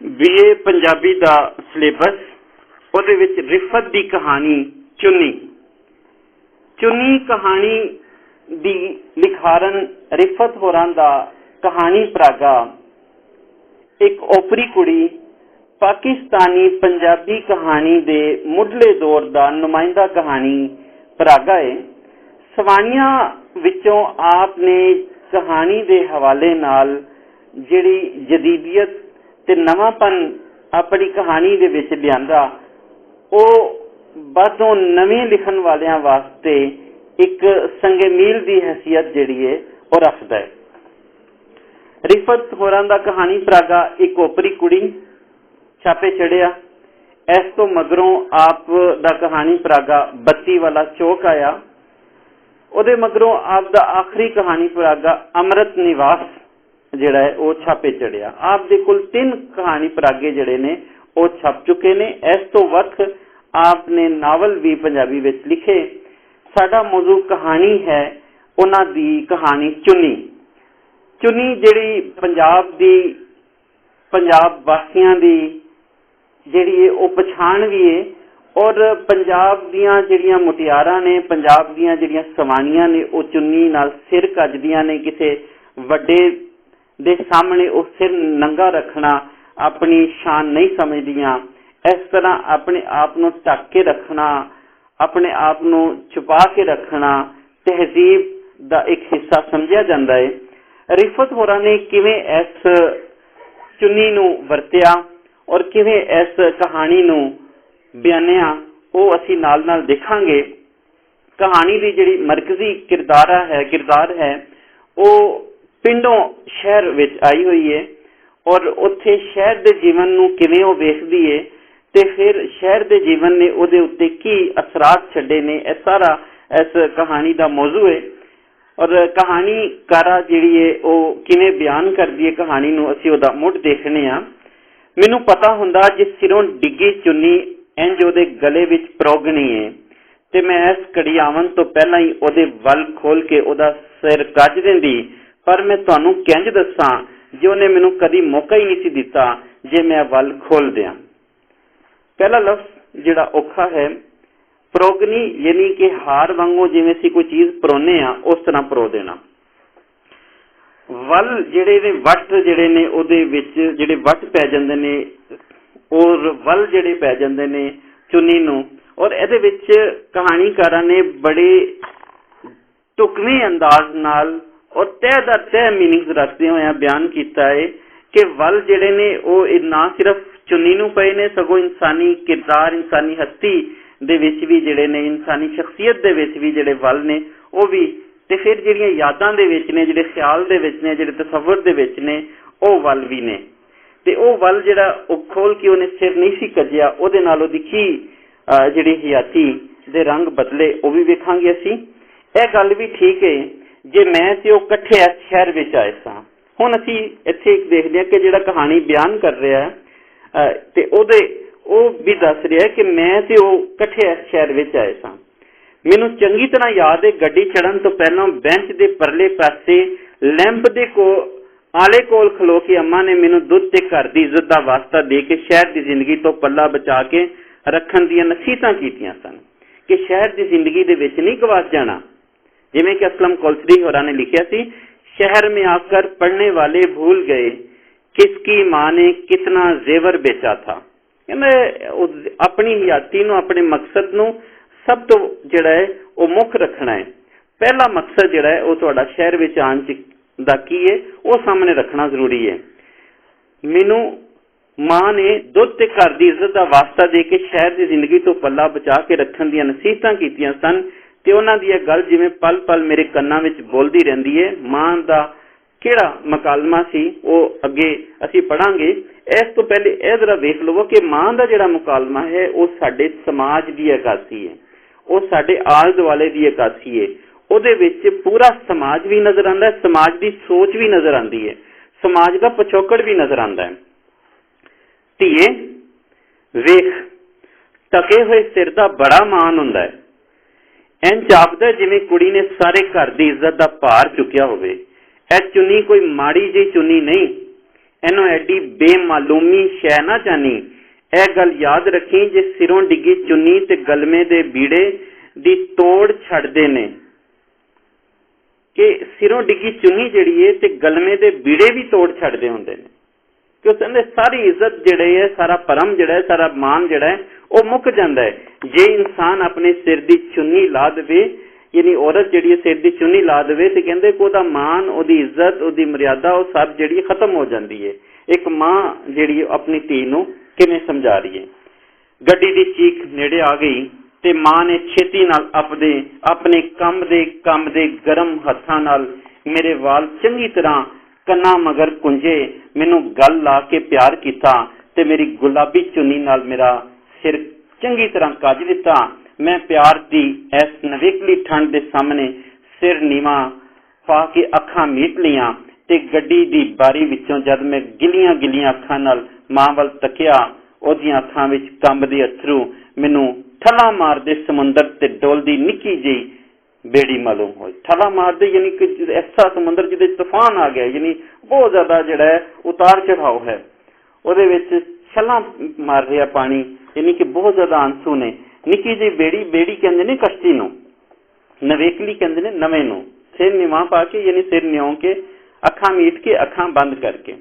BA Punjabi का syllabus ਉਹਦੇ ਵਿੱਚ ਰਿਫਤ ਦੀ ਕਹਾਣੀ ਚੁੰਨੀ ਚੁੰਨੀ ਕਹਾਣੀ ਦੀ ਲਿਖਾਰਨ ਰਿਫਤ ਹੋਰਾਂ ਦਾ ਕਹਾਣੀ ਪਰਾਗਾ ਇੱਕ ਓਪਰੀ ਕੁੜੀ पाकिस्तानी पंजाबी कहानी दे मुढ़ले दौर का नुमाइंदा कहानी परागा है। सवानियां विचों आपने कहानी दे हवाले नाल जिहड़ी जदीदियत ते नवांपन अपनी कहानी दे विच लिआंदा वो बातों नवें लिखण वालियां वास्ते एक संगे मील की हैसियत जिहड़ी है वो रखदा है। रिफत होरां दा कहानी परागा एक ओपरी कुड़ी छापे चढ़िया। इस तो मगरों आप दा कहानी परागा बत्ती वाला चौक आया। उहदे मगरों आप दा आखिरी कहानी परागा अमृत निवास जिहड़ा है वो छापे चढ़िया। आप दे कुल 3 कहानी परागे जिहड़े ने वो छप चुके ने। इस तो वक्त आपने नावल भी पंजाबी विच लिखे। साडा मौजू कहानी है उन्हां दी कहानी चुन्नी। चुन्नी जिहड़ी पंजाब वासियां दी जिहड़ी है वो पछाण भी है और पंजाब दियां जिहड़ियां मुटियारां ने पंजाब दियां जिहड़ियां सवानियां ने वो चुन्नी नाल सिर कजदियां ने। किसी वड्डे दे सामने वो सिर नंगा रखना अपनी शान नहीं समझदियां। इस तरह अपने आप नूं ढक के रखना अपने आप नूं छुपा के रखना तहजीब दा एक हिस्सा समझिया जांदा है। रिफत होरां ने किवें इस चुन्नी नूं वरतिया और किवें इस कहानी नूं बयानिया वो असी नाल नाल देखांगे। कहानी की जिहड़ी मरकजी किरदार है वो पिंडों शहर विच आई हुई है और उत्थे शहर के जीवन नूं किवें वो वेखदी है ते फिर शहर के जीवन ने उहदे उत्ते की असरात छड्डे ने। यह सारा इस कहानी का मौजू है और कहानी कारा जिहड़ी है वो किवें बयान करदी है कहानी नूं असीं उहदा मुढ़ देखने आ। मैनू पता हुंदा जिस सिरों डिग्गी चुन्नी इंज उहदे गले विच परोगनी है ते मैं इस घड़ी आवन तो पहला ही उहदे वल खोल के उहदा सिर गज दिंदी। पर मैं तुहानूं किंज दस्सां जे उहने मैनू कदी मौका ही नहीं सी दिता जे मैं वल खोल दियां। पहला लफ्ज़ जिहड़ा औखा है परोगनी यानी कि हार वांगू जिवें असीं कोई चीज़ परोने आ उस तरह परो देना। वल जिहड़े ने वट जिहड़े ने उहदे विच जिहड़े वट पै जांदे ने और वल जिहड़े पै जांदे ने चुन्नी नूं और इहदे विच कहानीकारां ने बड़े ढुकवें अंदाज नाल और तह दर तह मीनिंग्स रखदे होया बयान कीता है कि वल जिहड़े ने वो ना सिर्फ चुन्नी नूं पए ने सगों इंसानी किरदार इंसानी हस्ती दे विच भी जिहड़े ने इंसानी शख्सियत दे विच भी जिहड़े वल ने वो भी ते फिर जिहड़ियां यादां दे विच ने जिहड़े ख्याल दे विच ने जिहड़े तसव्वुर दे विच ने वो वल भी ने। ते वो वल जिहड़ा खोल के उहने सिर नहीं सी कज्जिया उहदे नाल उहदी की जिहड़ी हयाती दे रंग बदले वो भी वेखांगे असीं। यह गल भी ठीक है जे मैं ते वो इकट्ठे इस शहर विच आए सां। हुण असीं इत्थे एक देखदे हां कि जिहड़ा कहानी बयान कर रहा है ते ओहदे वो भी दस रहा है कि मैं ते वो इकट्ठे इस शहर विच आए सां। मैनू चंगी तरह याद है गड्डी चढ़न तो पहलों बेंच के परले पासे लैंप दे आले कोल खलो के अम्मा ने मैनू दुध ते घर की इज्जत का वास्ता दे के शहर की जिंदगी तो पल्ला बचा के रखन दी नसीहतां कीतियां सन कि शहर की जिंदगी दे विच नहीं गवाच जाना। जिवें कि असलम कौलसरी होरां ने लिखिया सी शहर में आकर पढ़ने वाले भूल गए किसकी माँ ने कितना जेवर बेचा था। अपनी हयाती नूं अपने मकसद नूं सब तो जिहड़ा है वो मुख रखना है। पहला मकसद जिहड़ा है वो तुहाडा शहर विच आउण दा की है वो सामने रखना जरूरी है। मैनू माँ ने दुध ते घर की इज्जत का वास्ता दे के शहर की जिंदगी तो पल्ला बचा के रखन दी नसीहतां कीतियां सन ते उन्हां दी गल जिवें पल पल मेरे कन्नां विच बोलदी रहिंदी है। माँ दा किहड़ा मकालमा सी वो अगे असीं पढ़ांगे। इस तो पहले यह जरा वेख लवो कि माँ का जिहड़ा मुकालमा है वो साडे समाज की अकासी है वो साडे आले दुआले की अकासी है। उहदे विच पूरा समाज भी नज़र आंदा है समाज की सोच भी नज़र आंदी है समाज का पिछोकड़ भी नज़र आंदा है। धीए वेख टके हुए सिर का बड़ा मान हुंदा है। इंज जापदा जिवें कुड़ी ने सारे घर की इज्जत का भार चुकिया होवे। यह चुन्नी कोई माड़ी जी चुन्नी नहीं ਇਹਨੂੰ ਐਡੀ ਬੇਮਾਲੂਮੀ ਸ਼ੈ ਨਾ ਜਾਣੀ। ਇਹ ਗੱਲ ਯਾਦ ਰੱਖੀ, ਜੇ ਸਿਰੋਂ ਡਿੱਗੀ ਚੁੰਨੀ ਤੇ ਗਲਮੇ ਦੇ ਬੀੜੇ ਦੀ ਤੋੜ ਛੱਡਦੇ ਨੇ, ਕਿ ਸਿਰੋਂ ਡਿੱਗੀ ਚੁੰਨੀ ਜਿਹੜੀ ਹੈ ਤੇ ਗਲਮੇ ਦੇ ਬੀੜੇ ਵੀ ਤੋੜ ਛੱਡਦੇ ਹੁੰਦੇ ਨੇ। ਕਿਉਂ ਕਹਿੰਦੇ ਸਾਰੀ ਇੱਜ਼ਤ ਜਿਹੜੇ ਹੈ, ਸਾਰਾ ਭਰਮ ਜਿਹੜਾ ਹੈ, ਸਾਰਾ ਮਾਨ ਜਿਹੜਾ ਹੈ ਉਹ ਮੁੱਕ ਜਾਂਦਾ ਹੈ ਜੇ ਇਨਸਾਨ ਆਪਣੇ ਸਿਰ ਦੀ ਚੁੰਨੀ ਲਾ ਦੇਵੇ। ਯਾਨੀ ਔਰਤ ਜਿਹੜੀ ਸਿਰ ਦੀ ਚੁੰਨੀ ਲਾ ਦੇਵੇ ਤੇ ਕਹਿੰਦੇ ਕਿ ਉਹਦਾ ਮਾਨ, ਉਹਦੀ ਇੱਜ਼ਤ, ਉਹਦੀ ਮਰਿਆਦਾ ਉਹ ਸਭ ਜਿਹੜੀ ਖਤਮ ਹੋ ਜਾਂਦੀ ਹੈ। ਇੱਕ ਮਾਂ ਜਿਹੜੀ ਆਪਣੀ ਧੀ ਨੂੰ ਕਿਵੇਂ ਸਮਝਾ ਰਹੀ ਹੈ। ਗੱਡੀ ਦੀ ਚੀਖ ਨੇੜੇ ਆ ਗਈ ਤੇ ਮਾਂ ਨੇ ਛੇਤੀ ਨਾਲ ਆਪਣੇ ਕੰਮ ਦੇ ਗਰਮ ਹੱਥਾਂ ਨਾਲ ਮੇਰੇ ਵਾਲ ਚੰਗੀ ਤਰ੍ਹਾਂ ਕੰਨਾਂ ਮਗਰ ਕੁੰਝੇ, ਮੈਨੂੰ ਗਲ ਲਾ ਕੇ ਪਿਆਰ ਕੀਤਾ ਤੇ ਮੇਰੀ ਗੁਲਾਬੀ ਚੁੰਨੀ ਨਾਲ ਮੇਰਾ ਸਿਰ ਚੰਗੀ ਤਰ੍ਹਾਂ ਕੱਜ ਦਿੱਤਾ। ਮੈਂ ਪਿਆਰ ਦੀ ਇਸ ਨਵੇਕਲੀ ਠੰਡ ਦੇ ਸਾਹਮਣੇ ਸਿਰ ਨੀਵਾਂ ਪਾ ਕੇ ਅੱਖਾਂ ਮੀਟ ਲਈਆਂ ਤੇ ਗੱਡੀ ਦੀ ਬਾਰੀ ਵਿੱਚੋਂ ਜਦ ਮੈਂ ਗਿੱਲੀਆਂ ਅੱਖਾਂ ਨਾਲ ਮਾਂ ਵੱਲ ਤੱਕਿਆ, ਉਹਦੀਆਂ ਅੱਖਾਂ ਵਿੱਚ ਕੰਬਦੇ ਅਥਰੂ ਮੈਨੂੰ ਠੱਲਾਂ ਮਾਰਦੇ ਸਮੁੰਦਰ ਤੇ ਡੋਲਦੀ ਨਿੱਕੀ ਜਿਹੀ ਬੇੜੀ ਮਾਲੂਮ ਹੋਈ। ਠੱਲਾਂ ਮਾਰਦੇ ਯਾਨੀ ਕਿ ਐਸਾ ਸਮੁੰਦਰ ਜਿਹਦੇ ਤੂਫਾਨ ਆ ਗਿਆ, ਯਾਨੀ ਬਹੁਤ ਜ਼ਿਆਦਾ ਜਿਹੜਾ ਹੈ ਉਤਾਰ ਚੜਾਓ ਹੈ, ਉਹਦੇ ਵਿੱਚ ਛੱਲਾਂ ਮਾਰ ਰਿਹਾ ਪਾਣੀ, ਯਾਨੀ ਕਿ ਬਹੁਤ ਜ਼ਿਆਦਾ ਆਂਸੂ ਨੇ। ਨਿੱਕੀ ਜਿਹੀ ਬੇੜੀ ਕਹਿੰਦੇ ਨੇ ਕਸ਼ਤੀ ਨੂੰ, ਨਵੇਕਲੀ ਕਹਿੰਦੇ ਨੇ ਨਵੇਂ ਨੂੰ। ਸਿਰ ਨਿਵਾਂ ਪਾ ਕੇ ਯਾਨੀ ਸਿਰ ਨਿਉਂ ਕੇ, ਅੱਖਾਂ ਮੀਟ ਕੇ, ਅੱਖਾਂ ਬੰਦ ਕਰਕੇ,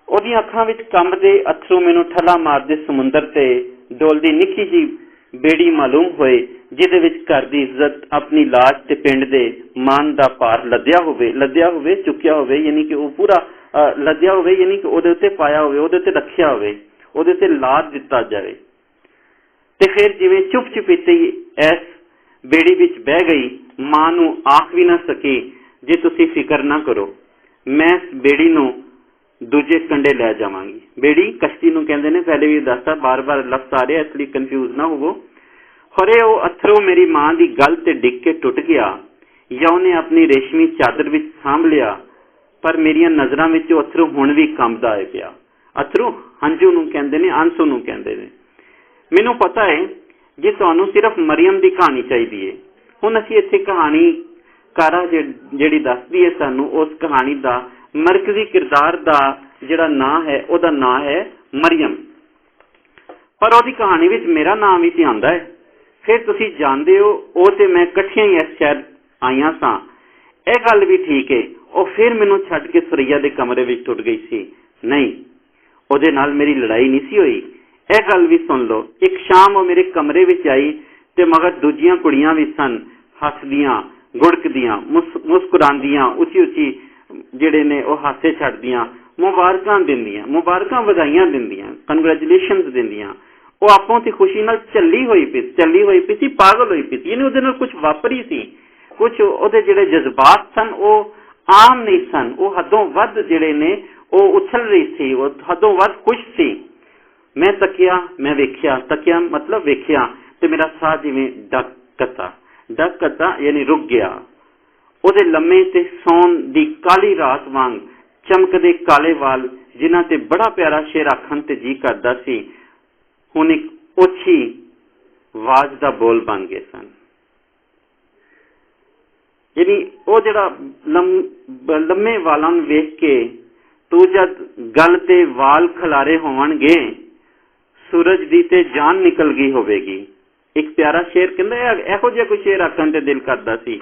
ਉਹਦੀਆਂ ਅੱਖਾਂ ਵਿੱਚ ਕੰਬਦੇ ਅਥਰੂ ਮੈਨੂੰ ਠੱਲਾਂ ਮਾਰਦੇ ਸਮੁੰਦਰ ਤੇ ਡੋਲਦੀ ਨਿੱਕੀ ਜਿਹੀ ਬੇੜੀ ਮਾਲੂਮ ਹੋਏ, ਜਿਹਦੇ ਵਿੱਚ ਘਰ ਦੀ ਇੱਜ਼ਤ, ਆਪਣੀ ਲਾਜ ਤੇ ਪਿੰਡ ਦੇ ਮਾਨ ਦਾ ਭਾਰ ਲੱਦਿਆ ਹੋਵੇ, ਚੁੱਕਿਆ ਹੋਵੇ, ਯਾਨੀ ਕਿ ਉਹ ਪੂਰਾ ਲੱਦਿਆ ਹੋਵੇ, ਯਾਨੀ ਕਿ ਉਹਦੇ ਉੱਤੇ ਪਾਇਆ ਹੋਵੇ, ਉਹਦੇ ਉੱਤੇ ਰੱਖਿਆ ਹੋਵੇ, ਉਹਦੇ ਉੱਤੇ ਲਾਦ ਦਿੱਤਾ ਜਾਵੇ। ਤੇ ਫਿਰ ਜਿਵੇਂ ਚੁੱਪ ਚੁਪੀਤੇ ਇਸ ਬੇੜੀ ਵਿੱਚ ਬਹਿ ਗਈ, ਮਾਂ ਨੂੰ ਆਖ ਵੀ ਨਾ ਸਕੀ, ਜੇ ਤੁਸੀਂ ਫਿਕਰ ਨਾ ਕਰੋ, ਮੈਂ ਇਸ ਬੇੜੀ ਨੂੰ ਦੂਜੇ ਕੰਢੇ ਲੈ ਜਾਵਾਂਗੀ। ਬੇੜੀ ਕਸ਼ਤੀ ਨੂੰ ਕਹਿੰਦੇ ਨੇ, ਪਹਿਲੇ ਵੀ ਦੱਸਦਾ, ਬਾਰ-ਬਾਰ ਲਫ਼ਜ਼ ਆ ਰਿਹਾ, ਇਸ ਲਈ ਕਨਫਿਊਜ਼ ਨਾ ਹੋਵੋ। ਖਰੇ ਉਹ ਅਥਰੂ ਮੇਰੀ ਮਾਂ ਦੀ ਗੱਲ ਤੇ ਡਿੱਗ ਕੇ ਟੁੱਟ ਗਿਆ ਜਾਂ ਉਹਨੇ ਆਪਣੀ ਰੇਸ਼ਮੀ ਚਾਦਰ ਵਿੱਚ ਸਾਂਭ ਲਿਆ, ਪਰ ਮੇਰੀਆਂ ਨਜ਼ਰਾਂ ਵਿੱਚ ਉਹ ਅਥਰੂ ਹੁਣ ਵੀ ਕੰਬਦਾ ਹੈ ਪਿਆ। ਅਥਰੂ ਹੰਝੂ ਨੂੰ ਕਹਿੰਦੇ ਨੇ, ਆਂਸੂ ਨੂੰ ਕਹਿੰਦੇ ਨੇ। ਮੈਨੂੰ ਪਤਾ ਹੈ ਜੇ ਤੁਹਾਨੂੰ ਸਿਰਫ ਮਰੀਅਮ ਦੀ ਕਹਾਣੀ ਚਾਹੀਦੀ ਹੈ। ਹੁਣ ਅਸੀਂ ਇੱਥੇ ਕਹਾਣੀਕਾਰਾ ਜਿਹੜੀ ਦੱਸਦੀ ਹੈ ਸਾਨੂੰ, ਉਸ ਕਹਾਣੀ ਦਾ ਮਰਕਜ਼ੀ ਕਿਰਦਾਰ ਦਾ ਜਿਹੜਾ ਨਾਂ ਹੈ, ਉਹਦਾ ਨਾਂ ਹੈ ਮਰੀਅਮ, ਪਰ ਉਹਦੀ ਕਹਾਣੀ ਵਿੱਚ ਮੇਰਾ ਨਾਮ ਵੀ ਤੇ ਆਉਂਦਾ ਹੈ। ਫਿਰ ਤੁਸੀਂ ਜਾਣਦੇ ਹੋ ਉਹ ਤੇ ਮੈਂ ਇਕੱਠੀਆਂ ਹੀ ਇਸ ਸ਼ਹਿਰ ਆਈਆਂ ਸਾਂ। ਇਹ ਗੱਲ ਵੀ ਠੀਕ ਹੈ, ਉਹ ਫਿਰ ਮੈਨੂੰ ਛੱਡ ਕੇ ਸੁਰਈਆ ਦੇ ਕਮਰੇ ਵਿੱਚ ਟੁੱਟ ਗਈ ਸੀ। ਨਹੀਂ, ਉਹਦੇ ਨਾਲ ਮੇਰੀ ਲੜਾਈ ਨਹੀਂ ਸੀ ਹੋਈ। ਇਹ ਗੱਲ ਵੀ ਸੁਣ ਲਓ, ਇੱਕ ਸ਼ਾਮ ਉਹ ਮੇਰੇ ਕਮਰੇ ਵਿੱਚ ਆਈ ਤੇ ਮਗਰ ਦੂਜੀਆਂ ਕੁੜੀਆਂ ਵੀ ਸਨ, ਹੱਸਦੀਆਂ, ਗੁੜਕਦੀਆਂ, ਮੁਸਕਰਾਉਂਦੀਆਂ, ਉੱਚੀ ਜਿਹੜੇ ਨੇ ਉਹ ਹਾਸੇ ਛੱਡਦੀਆਂ, ਮੁਬਾਰਕਾਂ ਦਿੰਦੀਆਂ, ਵਧਾਈਆਂ ਦਿੰਦੀਆਂ, ਕੰਗ੍ਰੈਚੁਲੇਸ਼ਨਸ ਦਿੰਦੀਆਂ। ਉਹ ਆਪੋਂ ਤੇ ਖੁਸ਼ੀ ਨਾਲ ਚੱਲੀ ਹੋਈ ਪਈ ਸੀ, ਪਾਗਲ ਹੋਈ ਪਈ ਸੀ। ਯਾਨੀ ਉਹਦੇ ਨਾਲ ਕੁਝ ਵਾਪਰੀ ਸੀ, ਕੁਝ ਉਹਦੇ ਜਿਹੜੇ ਜਜ਼ਬਾਤ ਸਨ ਉਹ ਆਮ ਨਹੀਂ ਸਨ, ਉਹ ਹੱਦੋਂ ਵੱਧ ਜਿਹੜੇ ਨੇ ਉਹ ਉਛਲ ਰਹੀ ਸੀ, ਉਹ ਹੱਦੋਂ ਵੱਧ ਖੁਸ਼ ਸੀ। ਮੈਂ ਤੱਕਿਆ, ਮੈਂ ਵੇਖਿਆ, ਤੱਕਿਆ ਮਤਲਬ ਵੇਖਿਆ, ਤੇ ਮੇਰਾ ਸਾਹ ਜਿਵੇਂ ਡੱਕਤਾ ਯਾਨੀ ਰੁਕ ਗਿਆ। ਉਹਦੇ ਲੰਮੇ ਤੇ ਸੌਣ ਦੀ ਕਾਲੀ ਰਾਤ ਵਾਂਗ ਚਮਕਦੇ ਕਾਲੇ ਵਾਲ, ਜਿਨ੍ਹਾਂ ਤੇ ਬੜਾ ਪਿਆਰਾ ਸ਼ੇਰ ਆਖਣ ਤੇ ਜੀ ਕਰਦਾ ਸੀ, ਹੁਣ ਇੱਕ ਓਛੀ ਆਵਾਜ਼ ਦਾ ਬੋਲ ਬਣ ਗਏ ਸਨ। ਯਾਨੀ ਉਹ ਜਿਹੜਾ ਲੰਮੇ ਵਾਲਾਂ ਨੂੰ ਵੇਖ ਕੇ ਤੂੰ ਜਦ ਗਲ ਤੇ ਵਾਲ ਖਿਲਾਰੇ ਹੋਣਗੇ, ਸੂਰਜ ਦੀ ਤੇ ਜਾਨ ਨਿਕਲ ਗਈ ਹੋਵੇਗੀ। ਇੱਕ ਪਿਆਰਾ ਸ਼ੇਰ ਕਹਿੰਦਾ, ਇਹੋ ਜਿਹਾ ਕੋਈ ਸ਼ੇਰ ਆਖਣ ਤੇ ਦਿਲ ਕਰਦਾ ਸੀ,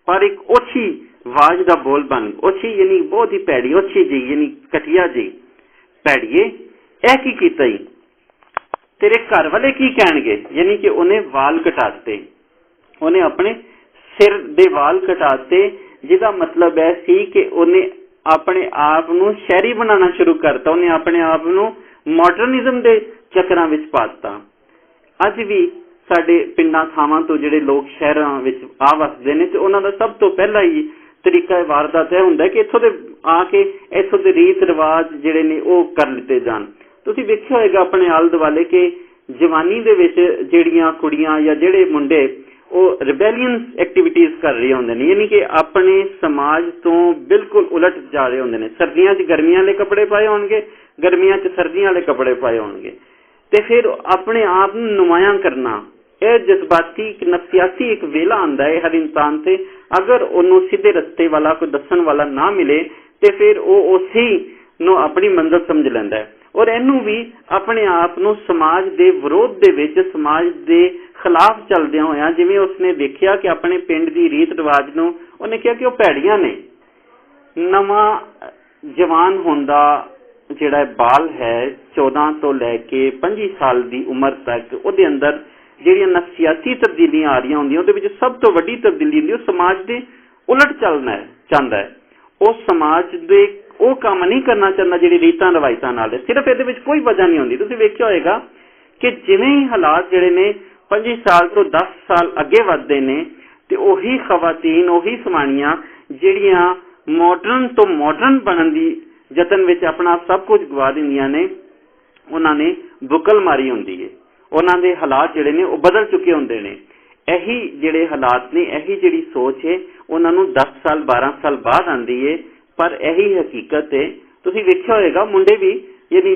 ਪਰ ਇੱਕ ਓਛੀ ਆਵਾਜ਼ ਦਾ ਬੋਲ ਬਣ, ਓਛੀ ਯਾਨੀ ਬਹੁਤ ਹੀ ਭੈੜੀ, ਓਛੀ ਜੀ ਯਾਨੀ ਘਟੀਆ ਜੀ। ਭੈੜੀਏ, ਇਹ ਕੀ ਕੀਤਾ ਜੀ? ਤੇਰੇ ਘਰ ਵਾਲੇ ਕੀ ਕਹਿਣਗੇ? ਯਾਨੀ ਕਿ ਉਹਨੇ ਵਾਲ ਕਟਾਤੇ, ਉਹਨੇ ਆਪਣੇ ਸਿਰ ਦੇ ਵਾਲ ਕਟਾਤੇ, ਜਿਹਦਾ ਮਤਲਬ ਇਹ ਸੀ ਕਿ ਉਹਨੇ ਆਪਣੇ ਆਪ ਨੂੰ ਸ਼ਹਿਰੀ ਬਣਾਉਣਾ ਸ਼ੁਰੂ ਕਰਤਾ, ਉਹਨੇ ਆਪਣੇ ਆਪ ਨੂੰ ਮਾਡਰਨਿਜ਼ਮ ਦੇ ਚੱਕਰਾਂ ਵਿੱਚ ਪਾ ਦਿੱਤਾ। ਅੱਜ ਵੀ ਸਾਡੇ ਪਿੰਡਾਂ ਥਾਵਾਂ ਤੋਂ ਜਿਹੜੇ ਲੋਕ ਸ਼ਹਿਰਾਂ ਵਿੱਚ ਆ ਵਸਦੇ ਨੇ, ਤੇ ਉਹਨਾਂ ਦਾ ਸਭ ਤੋਂ ਪਹਿਲਾਂ ਹੀ ਤਰੀਕਾ ਵਾਰਦਾਤ ਇਹ ਹੁੰਦਾ ਕਿ ਇੱਥੋਂ ਦੇ ਆ ਕੇ ਇੱਥੋਂ ਦੇ ਰੀਤ ਰਿਵਾਜ ਜਿਹੜੇ ਨੇ ਉਹ ਕਰ ਲਿੱਤੇ ਜਾਣ। ਤੁਸੀਂ ਵੇਖਿਆ ਹੋਏਗਾ ਆਪਣੇ ਆਲੇ ਦੁਆਲੇ ਕਿ ਜਵਾਨੀ ਦੇ ਵਿੱਚ ਜਿਹੜੀਆਂ ਕੁੜੀਆਂ ਜਾਂ ਜਿਹੜੇ ਮੁੰਡੇ ਉਹ ਰਿਬੈਲੀਅਨ ਐਕਟੀਵਿਟੀਜ਼ ਕਰ ਰਹੇ ਹੁੰਦੇ ਨੇ, ਯਾਨੀ ਕਿ ਆਪਣੇ ਸਮਾਜ ਤੋਂ ਬਿਲਕੁਲ ਉਲਟ ਜਾ ਰਹੇ ਹੁੰਦੇ ਨੇ। ਸਰਦੀਆਂ 'ਚ ਗਰਮੀਆਂ ਵਾਲੇ ਕੱਪੜੇ ਪਾਏ ਹੋਣਗੇ, ਗਰਮੀਆਂ 'ਚ ਸਰਦੀਆਂ ਵਾਲੇ ਕੱਪੜੇ ਪਾਏ ਹੋਣਗੇ, ਤੇ ਫਿਰ ਆਪਣੇ ਆਪ ਨੂੰ ਨੁਮਾਇਆਂ ਕਰਨਾ, ਇਹ ਜਜ਼ਬਾਤੀ ਨਫਸਿਆਤੀ ਇੱਕ ਵੇਲਾ ਆਉਂਦਾ ਹੈ ਹਰ ਇਨਸਾਨ ਤੇ। ਅਗਰ ਉਹਨੂੰ ਸਿੱਧੇ ਰਸਤੇ ਵਾਲਾ ਕੋਈ ਦੱਸਣ ਵਾਲਾ ਨਾ ਮਿਲੇ ਤੇ ਫਿਰ ਉਹ ਉਸੇ ਨੂੰ ਆਪਣੀ ਮੰਜ਼ਿਲ ਸਮਝ ਲੈਂਦਾ ਹੈ। ਔਰ ਇਹਨੂੰ ਵੀ ਆਪਣੇ ਆਪ ਨੂੰ ਸਮਾਜ ਦੇ ਵਿਰੋਧ ਦੇ ਵਿੱਚ, ਸਮਾਜ ਦੇ ਖਿਲਾਫ ਚੱਲਦਿਆਂ ਹੋਇਆਂ, ਜਿਵੇਂ ਉਸਨੇ ਦੇਖਿਆ ਕਿ ਆਪਣੇ ਪਿੰਡ ਦੀ ਰੀਤ ਰਿਵਾਜ ਨੂੰ ਉਹਨੇ ਕਿਹਾ ਕਿ ਉਹ ਭੈੜੀਆਂ ਨੇ। ਨਵਾਂ ਜਵਾਨ ਹੁੰਦਾ ਜਿਹੜਾ ਬਾਲ ਹੈ 14 ਤੋਂ ਲੈ ਕੇ 25 ਸਾਲ ਦੀ ਉਮਰ ਤੱਕ, ਉਹਦੇ ਅੰਦਰ ਜਿਹੜੀਆਂ ਨਫਸੀਆਤੀ ਤਬਦੀਲੀਆਂ ਆ ਰਹੀਆਂ ਹੁੰਦੀਆਂ, ਉਹਦੇ ਵਿੱਚ ਸਭ ਤੋਂ ਵੱਡੀ ਤਬਦੀਲੀ ਹੁੰਦੀ ਉਹ ਸਮਾਜ ਦੇ ਉਲਟ ਚੱਲਣਾ ਚਾਹੁੰਦਾ ਹੈ। ਉਹ ਸਮਾਜ ਦੇ ਉਹ ਕੰਮ ਨਹੀਂ ਕਰਨਾ ਚਾਹੁੰਦਾ ਜਿਹੜੀ ਰੀਤਾਂ ਰਵਾਇਤਾਂ ਨਾਲ ਹੈ। ਸਿਰਫ ਇਹਦੇ ਵਿੱਚ ਕੋਈ ਵਜ੍ਹਾ ਨਹੀਂ ਹੁੰਦੀ। ਤੁਸੀਂ ਵੇਖਿਆ ਹੋਏਗਾ ਕਿ ਜਿਵੇਂ ਹੀ ਹਾਲਾਤ ਜਿਹੜੇ ਨੇ 25 ਸਾਲ ਤੋਂ 10 ਸਾਲ ਅੱਗੇ ਵੱਧਦੇ ਨੇ ਤੇ ਉਹੀ ਖਵਾਤੀਨ, ਉਹੀ ਸਵਾਣੀਆਂ ਜਿਹੜੀਆਂ ਮਾਡਰਨ ਤੋਂ ਮਾਡਰਨ ਬਣਨ ਦੀ ਯਤਨ ਵਿੱਚ ਆਪਣਾ ਸਭ ਕੁਝ ਗਵਾ ਦਿੰਦੀਆਂ ਨੇ, ਉਹਨਾਂ ਨੇ ਬੁਕਲ ਮਾਰੀ ਹੁੰਦੀ ਹੈ। ਉਹਨਾਂ ਦੇ ਹਾਲਾਤ ਜਿਹੜੇ ਨੇ ਉਹ ਬਦਲ ਚੁੱਕੇ ਹੁੰਦੇ ਨੇ। ਇਹੀ ਜਿਹੜੇ ਹਾਲਾਤ ਨੇ, ਇਹੀ ਜਿਹੜੀ ਸੋਚ ਹੈ, ਉਹਨਾਂ ਨੂੰ 10 ਸਾਲ 12 ਸਾਲ ਬਾਅਦ ਆਉਂਦੀ ਹੈ। ਪਰ ਇਹੀ ਹਕੀਕਤ ਹੈ। ਤੁਸੀਂ ਵੇਖਿਆ ਹੋਏਗਾ ਮੁੰਡੇ ਵੀ ਯਾਨੀ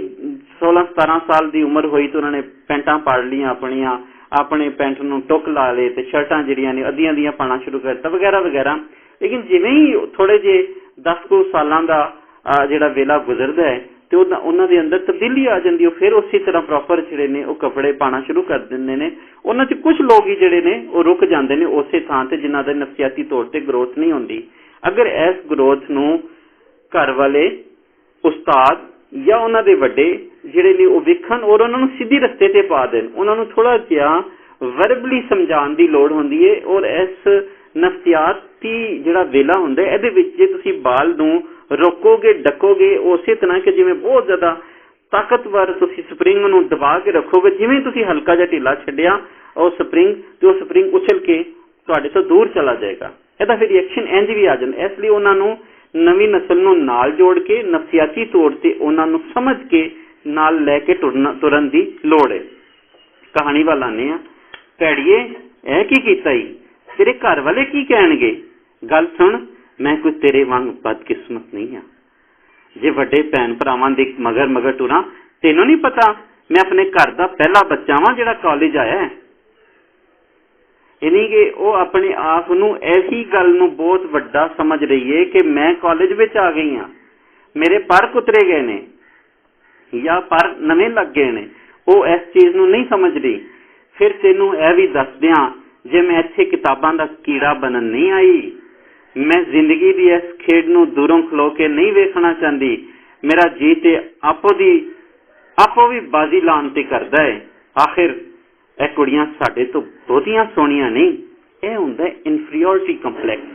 16-17 ਸਾਲ ਦੀ ਉਮਰ ਹੋਈ ਤਾਂ ਉਹਨਾਂ ਨੇ ਪੈਂਟਾਂ ਪਾੜ ਲਈਆਂ ਆਪਣੀਆਂ, ਆਪਣੇ ਪੈਂਟ ਨੂੰ ਟੁੱਕ ਲਾ ਲਏ ਤੇ ਸ਼ਰਟਾਂ ਜਿਹੜੀਆਂ ਨੇ ਅੱਧੀਆਂ ਦੀਆਂ ਪਾਉਣਾ ਸ਼ੁਰੂ ਕਰ ਦਿੱਤਾ ਵਗੈਰਾ ਵਗੈਰਾ। ਲੇਕਿਨ ਜਿਵੇਂ ਹੀ ਥੋੜੇ ਜਿਹੇ 10 ਕੁ ਸਾਲਾਂ ਦਾ ਜਿਹੜਾ ਵੇਲਾ ਗੁਜ਼ਰਦਾ ਹੈ ਤੇ ਉਹਨਾਂ ਦੇ ਅੰਦਰ ਤਬਦੀਲੀ ਆ ਜਾਂਦੀ, ਉਹ ਫਿਰ ਉਸੇ ਤਰ੍ਹਾਂ ਪ੍ਰੋਪਰ ਜਿਹੜੇ ਨੇ ਉਹ ਕੱਪੜੇ ਪਾਉਣਾ ਸ਼ੁਰੂ ਕਰ ਦਿੰਦੇ ਨੇ। ਉਹਨਾਂ 'ਚ ਕੁਝ ਲੋਕ ਹੀ ਜਿਹੜੇ ਨੇ ਉਹ ਰੁਕ ਜਾਂਦੇ ਨੇ ਉਸੇ ਥਾਂ ਤੇ, ਜਿਨ੍ਹਾਂ ਦੇ ਨਫਸੀਆਤੀ ਤੌਰ ਤੇ ਗਰੋਥ ਨਹੀਂ ਹੁੰਦੀ। ਅਗਰ ਇਸ ਗਰੋਥ ਨੂੰ ਘਰ ਵਾਲੇ, ਉਸਤਾਦ ਜਾਂ ਉਹਨਾਂ ਦੇ ਵੱਡੇ ਜਿਹੜੇ ਨੇ ਉਹ ਵੇਖਣ ਔਰ ਉਹਨਾਂ ਨੂੰ ਸਿੱਧੇ ਰਸਤੇ ਤੇ ਪਾ ਦੇਣ, ਉਹਨਾਂ ਨੂੰ ਥੋੜਾ ਜਿਹਾ ਵਰਬਲੀ ਸਮਝਾਉਣ ਦੀ ਲੋੜ ਹੁੰਦੀ ਹੈ। ਔਰ ਇਸ ਨਫਸੀਆਤੀ ਜਿਹੜਾ ਵੇਲਾ ਹੁੰਦਾ ਇਹਦੇ ਵਿੱਚ ਜੇ ਤੁਸੀਂ ਬਾਲ ਨੂੰ ਰੋਕੋਗੇ, ਡਕੋਗੇ, ਉਸੇ ਤਰ੍ਹਾਂ ਕਿ ਜਿਵੇਂ ਬਹੁਤ ਜ਼ਿਆਦਾ ਤਾਕਤਵਰ ਤੁਸੀਂ ਸਪਰਿੰਗ ਨੂੰ ਦਬਾ ਕੇ ਰੱਖੋਗੇ, ਜਿਵੇਂ ਤੁਸੀਂ ਹਲਕਾ ਜਿਹਾ ਢਿੱਲਾ ਛੱਡਿਆ ਉਹ ਸਪਰਿੰਗ ਉਛਲ ਕੇ ਤੁਹਾਡੇ ਤੋਂ ਦੂਰ ਚਲਾ ਜਾਏਗਾ। ਇਹਦਾ ਫਿਰ ਰਿਐਕਸ਼ਨ ਇੰਝ ਵੀ ਆ ਜਾਂਦਾ। ਇਸ ਲਈ ਉਹਨਾਂ ਨੂੰ ਨਵੀਂ ਨਸਲ ਨੂੰ ਨਾਲ ਜੋੜ ਕੇ ਨਫਸੀਆਤੀ ਤੌਰ ਤੇ ਉਹਨਾਂ ਨੂੰ ਸਮਝ ਕੇ ਨਾਲ ਲੈ ਕੇ ਤੁਰਨ ਦੀ ਲੋੜ ਹੈ। ਕਹਾਣੀ ਵੱਲ ਆਉਂਦੇ ਹਾਂ। ਭੈੜੀਏ ਇਹ ਕੀ ਕੀਤਾ ਈ, ਤੇਰੇ ਘਰ ਵਾਲੇ ਕੀ ਕਹਿਣਗੇ? ਗੱਲ ਸੁਣ, ਮੈਂ ਕੋਈ ਤੇਰੇ ਵਾਂਗ ਬਦਕਿਸਮਤ ਨਹੀਂ ਹਾਂ। ਜੇ ਵੱਡੇ ਭੈਣ ਭਰਾਵਾਂ ਦੇ ਮਗਰ ਟੁਰਾਂ, ਤੈਨੂੰ ਨਹੀਂ ਪਤਾ ਮੈਂ ਆਪਣੇ ਘਰ ਦਾ ਪਹਿਲਾ ਬੱਚਾ ਵਾਂ ਜਿਹੜਾ ਕਾਲਜ ਆਇਆ ਹੈ। ਯਾਨੀ ਕਿ ਉਹ ਆਪਣੇ ਆਪ ਨੂੰ ਐਸੀ ਗੱਲ ਨੂੰ ਬਹੁਤ ਵੱਡਾ ਸਮਝ ਰਹੀ ਹੈ ਕਿ ਮੈਂ ਕਾਲਜ ਵਿੱਚ ਆ ਗਈ ਹਾਂ, ਮੇਰੇ ਪਰ ਕੁਤਰੇ ਗਏ ਨੇ ਜਾਂ ਪਰ ਨਵੇਂ ਲੱਗ ਗਏ ਨੇ। ਉਹ ਇਸ ਚੀਜ਼ ਨੂੰ ਨਹੀਂ ਸਮਝ ਰਹੀ। ਫਿਰ ਤੈਨੂੰ ਇਹ ਵੀ ਦੱਸ ਦਿਆਂ, ਜੇ ਮੈਂ ਇੱਥੇ ਕਿਤਾਬਾਂ ਦਾ ਕੀੜਾ ਬਣਨ ਨਹੀਂ ਆਈ, ਮੈਂ ਜ਼ਿੰਦਗੀ ਦੀ ਇਸ ਖੇਡ ਨੂੰ ਦੂਰੋਂ ਖਲੋ ਕੇ ਨਹੀਂ ਵੇਖਣਾ ਚਾਹੁੰਦੀ। ਮੇਰਾ ਜੀ ਤੇ ਆਪੋ ਵੀ ਬਾਜ਼ੀ ਲਾਉਣ ਤੇ ਕਰਦਾ ਹੈ। ਆਖਿਰ ਇਹ ਕੁੜੀਆਂ ਸਾਡੇ ਤੋਂ ਬਹੁਤੀਆਂ ਸੋਹਣੀਆਂ ਨਹੀਂ। ਇਹ ਹੁੰਦਾ ਇਨਫੀਰੀਓਰਿਟੀ ਕੰਪਲੈਕਸ,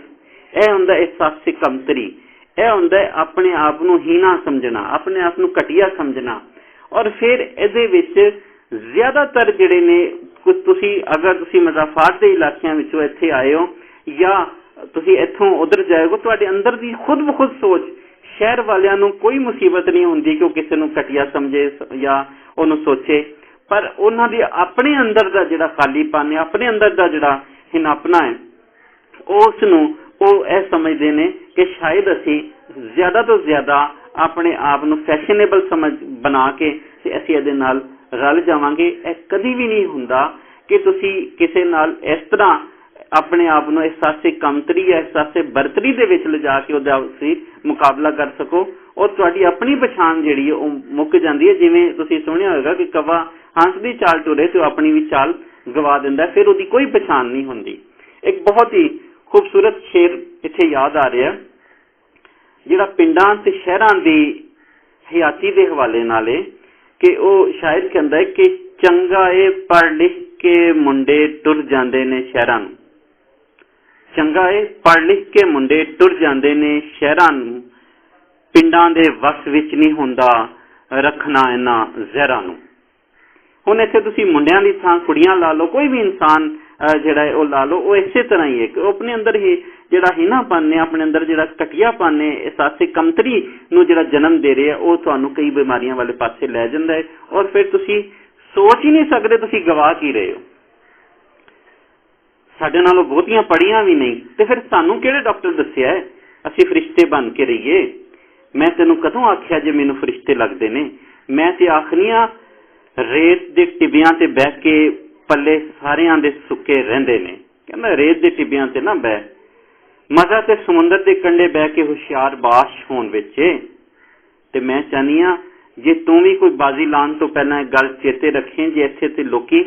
ਇਹ ਹੁੰਦਾ ਅਹਿਸਾਸੇ ਕਮਤਰੀ, ਇਹ ਹੁੰਦਾ ਆਪਣੇ ਆਪ ਨੂੰ ਹੀਣਾ ਸਮਝਣਾ, ਆਪਣੇ ਆਪ ਨੂੰ ਘਟੀਆ ਸਮਝਣਾ। ਔਰ ਫਿਰ ਇਹਦੇ ਵਿੱਚ ਜ਼ਿਆਦਾਤਰ ਜਿਹੜੇ ਨੇ ਅਗਰ ਤੁਸੀਂ ਮਜ਼ਾਫਾਤ ਦੇ ਇਲਾਕਿਆਂ ਵਿੱਚੋਂ ਇੱਥੇ ਆਏ ਹੋ ਜਾਂ ਤੁਸੀਂ ਇੱਥੋਂ ਉੱਧਰ ਜਾਓਗੇ, ਤੁਹਾਡੇ ਅੰਦਰ ਦੀ ਖੁਦ ਬਖੁਦ ਸੋਚ, ਸ਼ਹਿਰ ਵਾਲਿਆਂ ਨੂੰ ਕੋਈ ਮੁਸੀਬਤ ਨਹੀਂ ਹੁੰਦੀ ਕਿ ਉਹ ਕਿਸੇ ਨੂੰ ਘਟੀਆ ਸਮਝੇ ਜਾਂ ਉਹਨੂੰ ਸੋਚੇ, ਪਰ ਉਹਨਾਂ ਦੀ ਆਪਣੇ ਅੰਦਰ ਦਾ ਜਿਹੜਾ ਖਾਲੀਪਨ ਹੈ, ਆਪਣੇ ਅੰਦਰ ਦਾ ਜਿਹੜਾ ਹਿਨਾਪਣਾ ਹੈ, ਉਸ ਨੂੰ ਉਹ ਇਹ ਸਮਝਦੇ ਨੇ ਕਿ ਸ਼ਾਇਦ ਅਸੀਂ ਜ਼ਿਆਦਾ ਤੋਂ ਜ਼ਿਆਦਾ ਆਪਣੇ ਆਪ ਨੂੰ ਫੈਸ਼ਨੇਬਲ ਬਣਾ ਕੇ ਤੇ ਅਸੀਂ ਇਹਦੇ ਨਾਲ ਰਲ ਜਾਵਾਂਗੇ। ਇਹ ਕਦੀ ਵੀ ਨਹੀਂ ਹੁੰਦਾ ਕਿ ਤੁਸੀਂ ਕਿਸੇ ਨਾਲ ਇਸ ਤਰ੍ਹਾਂ ਆਪਣੇ ਆਪ ਨੂੰ ਅਹਿਸਾਸੇ ਕਮਤਰੀ ਜਾਂ ਅਹਿਸਾਸੇ ਬਰਤਰੀ ਦੇ ਵਿੱਚ ਲਿਜਾ ਕੇ ਉਹਦਾ ਤੁਸੀਂ ਮੁਕਾਬਲਾ ਕਰ ਸਕੋ। ਔਰ ਤੁਹਾਡੀ ਆਪਣੀ ਪਛਾਣ ਜਿਹੜੀ ਹੈ ਉਹ ਮੁੱਕ ਜਾਂਦੀ ਹੈ। ਜਿਵੇਂ ਤੁਸੀਂ ਸੁਣਿਆ ਹੋਵੇਗਾ ਕਿ ਕਵਾ ਹੰਸ ਦੀ ਚਾਲ ਟੁਰੇ ਤੇ ਉਹ ਆਪਣੀ ਵੀ ਚਾਲ ਗਵਾ ਦਿੰਦਾ, ਫਿਰ ਉਹਦੀ ਕੋਈ ਪਛਾਣ ਨਹੀਂ ਹੁੰਦੀ। ਇੱਕ ਬਹੁਤ ਹੀ ਖੂਬਸੂਰਤ ਸ਼ੇਰ ਇੱਥੇ ਯਾਦ ਆ ਰਿਹਾ, ਜਿਹੜਾ ਪਿੰਡਾਂ ਤੇ ਸ਼ਹਿਰਾਂ ਦੀ ਹਯਾਤੀ ਦੇ ਹਵਾਲੇ ਨਾਲ ਹੈ ਕਿ ਉਹ ਸ਼ਾਇਦ ਕਹਿੰਦਾ ਹੈ ਕਿ ਚੰਗਾ ਏ ਪੜ੍ਹ ਲਿਖ ਕੇ ਮੁੰਡੇ ਟੁਰ ਜਾਂਦੇ ਨੇ ਸ਼ਹਿਰਾਂ ਨੂੰ, ਚੰਗਾ ਏ ਪੜ੍ਹ ਲਿਖ ਕੇ ਮੁੰਡੇ ਟੁਰ ਜਾਂਦੇ ਨੇ ਸ਼ਹਿਰਾਂ ਨੂੰ, ਪਿੰਡਾਂ ਦੇ ਵਸ ਵਿੱਚ ਨਹੀਂ ਹੁੰਦਾ ਰੱਖਣਾ ਇਹਨਾਂ ਜ਼ਹਿਰਾਂ ਨੂੰ। ਹੁਣ ਇੱਥੇ ਤੁਸੀਂ ਮੁੰਡਿਆਂ ਦੀ ਥਾਂ ਕੁੜੀਆਂ ਲਾ ਲਓ, ਕੋਈ ਵੀ ਇਨਸਾਨ ਜਿਹੜਾ ਹੈ ਉਹ ਲਾ ਲਓ, ਉਹ ਇਸੇ ਤਰ੍ਹਾਂ ਹੀ ਹੈ ਕਿ ਉਹ ਆਪਣੇ ਅੰਦਰ ਹੀ ਜਿਹੜਾ ਹੀਨਾਪਨ ਨੇ, ਆਪਣੇ ਅੰਦਰ ਜਿਹੜਾ ਘਟੀਆਪਨ ਨੇ, ਅਹਿਸਾਸੇ ਕਮਤਰੀ ਨੂੰ ਜਿਹੜਾ ਜਨਮ ਦੇ ਰਿਹਾ, ਉਹ ਤੁਹਾਨੂੰ ਕਈ ਬਿਮਾਰੀਆਂ ਵਾਲੇ ਪਾਸੇ ਲੈ ਜਾਂਦਾ ਹੈ। ਔਰ ਫਿਰ ਤੁਸੀਂ ਸੋਚ ਹੀ ਨਹੀਂ ਸਕਦੇ ਤੁਸੀਂ ਗਵਾ ਕੀ ਰਹੇ ਹੋ। ਸਾਡੇ ਨਾਲੋਂ ਬਹੁਤੀਆਂ ਪੜ੍ਹੀਆਂ ਵੀ ਨਹੀਂ, ਤੇ ਫਿਰ ਸਾਨੂੰ ਕਿਹੜੇ ਡਾਕਟਰ ਦੱਸਿਆ ਹੈ ਅਸੀਂ ਫਰਿਸ਼ਤੇ ਬਣ ਕੇ ਰਹੀਏ? ਮੈਂ ਤੈਨੂੰ ਕਦੋਂ ਆਖਿਆ ਜੇ ਮੈਨੂੰ ਫਰਿਸ਼ਤੇ ਲੱਗਦੇ ਨੇ? ਮੈਂ ਤੇ ਆਖਨੀਆਂ ਰੇਤ ਦੇ ਟਿੱਬਿਆਂ ਤੇ ਬਹਿ ਕੇ ਪੱਲੇ ਸਾਰਿਆਂ ਦੇ ਸੁੱਕੇ ਰਹਿੰਦੇ ਨੇ। ਕਹਿੰਦਾ ਰੇਤ ਦੇ ਟਿੱਬਿਆਂ ਤੇ ਨਾ ਬਹਿ, मजा तो समुद्र के कंढे बह के हुशियार बाश होने विच है। ते मैं चाहनी हाँ जे तू भी कोई बाजी लाने तो पहला गल चेते रखें, जे इत्थे ते लोकी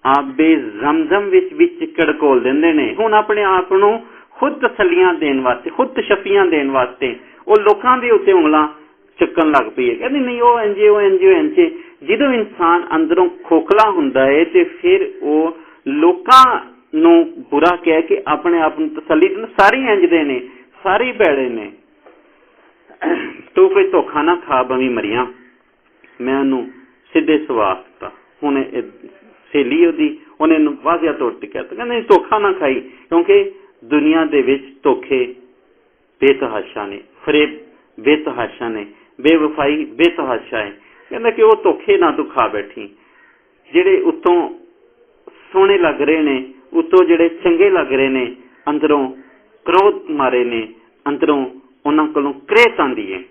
आबे जमजम विच भी चिक्कड़ घोल देंदे ने। हुण अपने आप नूं खुद तसल्लियां देण वास्ते, खुद तशफियां देण वास्ते वो लोकां दे उत्ते उंगलां चुकन लग पई है, कहंदी नहीं वो इंजे वो इंजे इंजे। जदों इंसान अंदरों खोखला हुंदा है ते फिर वो लोकां नूं बुरा कह के अपने आप नूं तसल्ली देण, सारे इंज दे ने, सारे भैड़े ने। तू कोई धोखा ना खा बवी मरिया। मैं उन्होंने सीधे सवाल दिता, हुण सहेली ओदी उन्हें वाजिया तौर पर कहता, कहते धोखा ना खाई, क्योंकि दुनिया दे विच धोखे बेतहाशा ने, फरेब बेतहाशा ने, बेवफाई बेतहाशा है। कहता कि वो धोखे ना तू खा बैठी, जिहड़े उत्तों सोहणे लग रहे ने, उत्तों जिहड़े चंगे लग रहे ने, अंदरों क्रोध मारे ने, अंदरों उन्हां कोलों क्रेत आंदी है।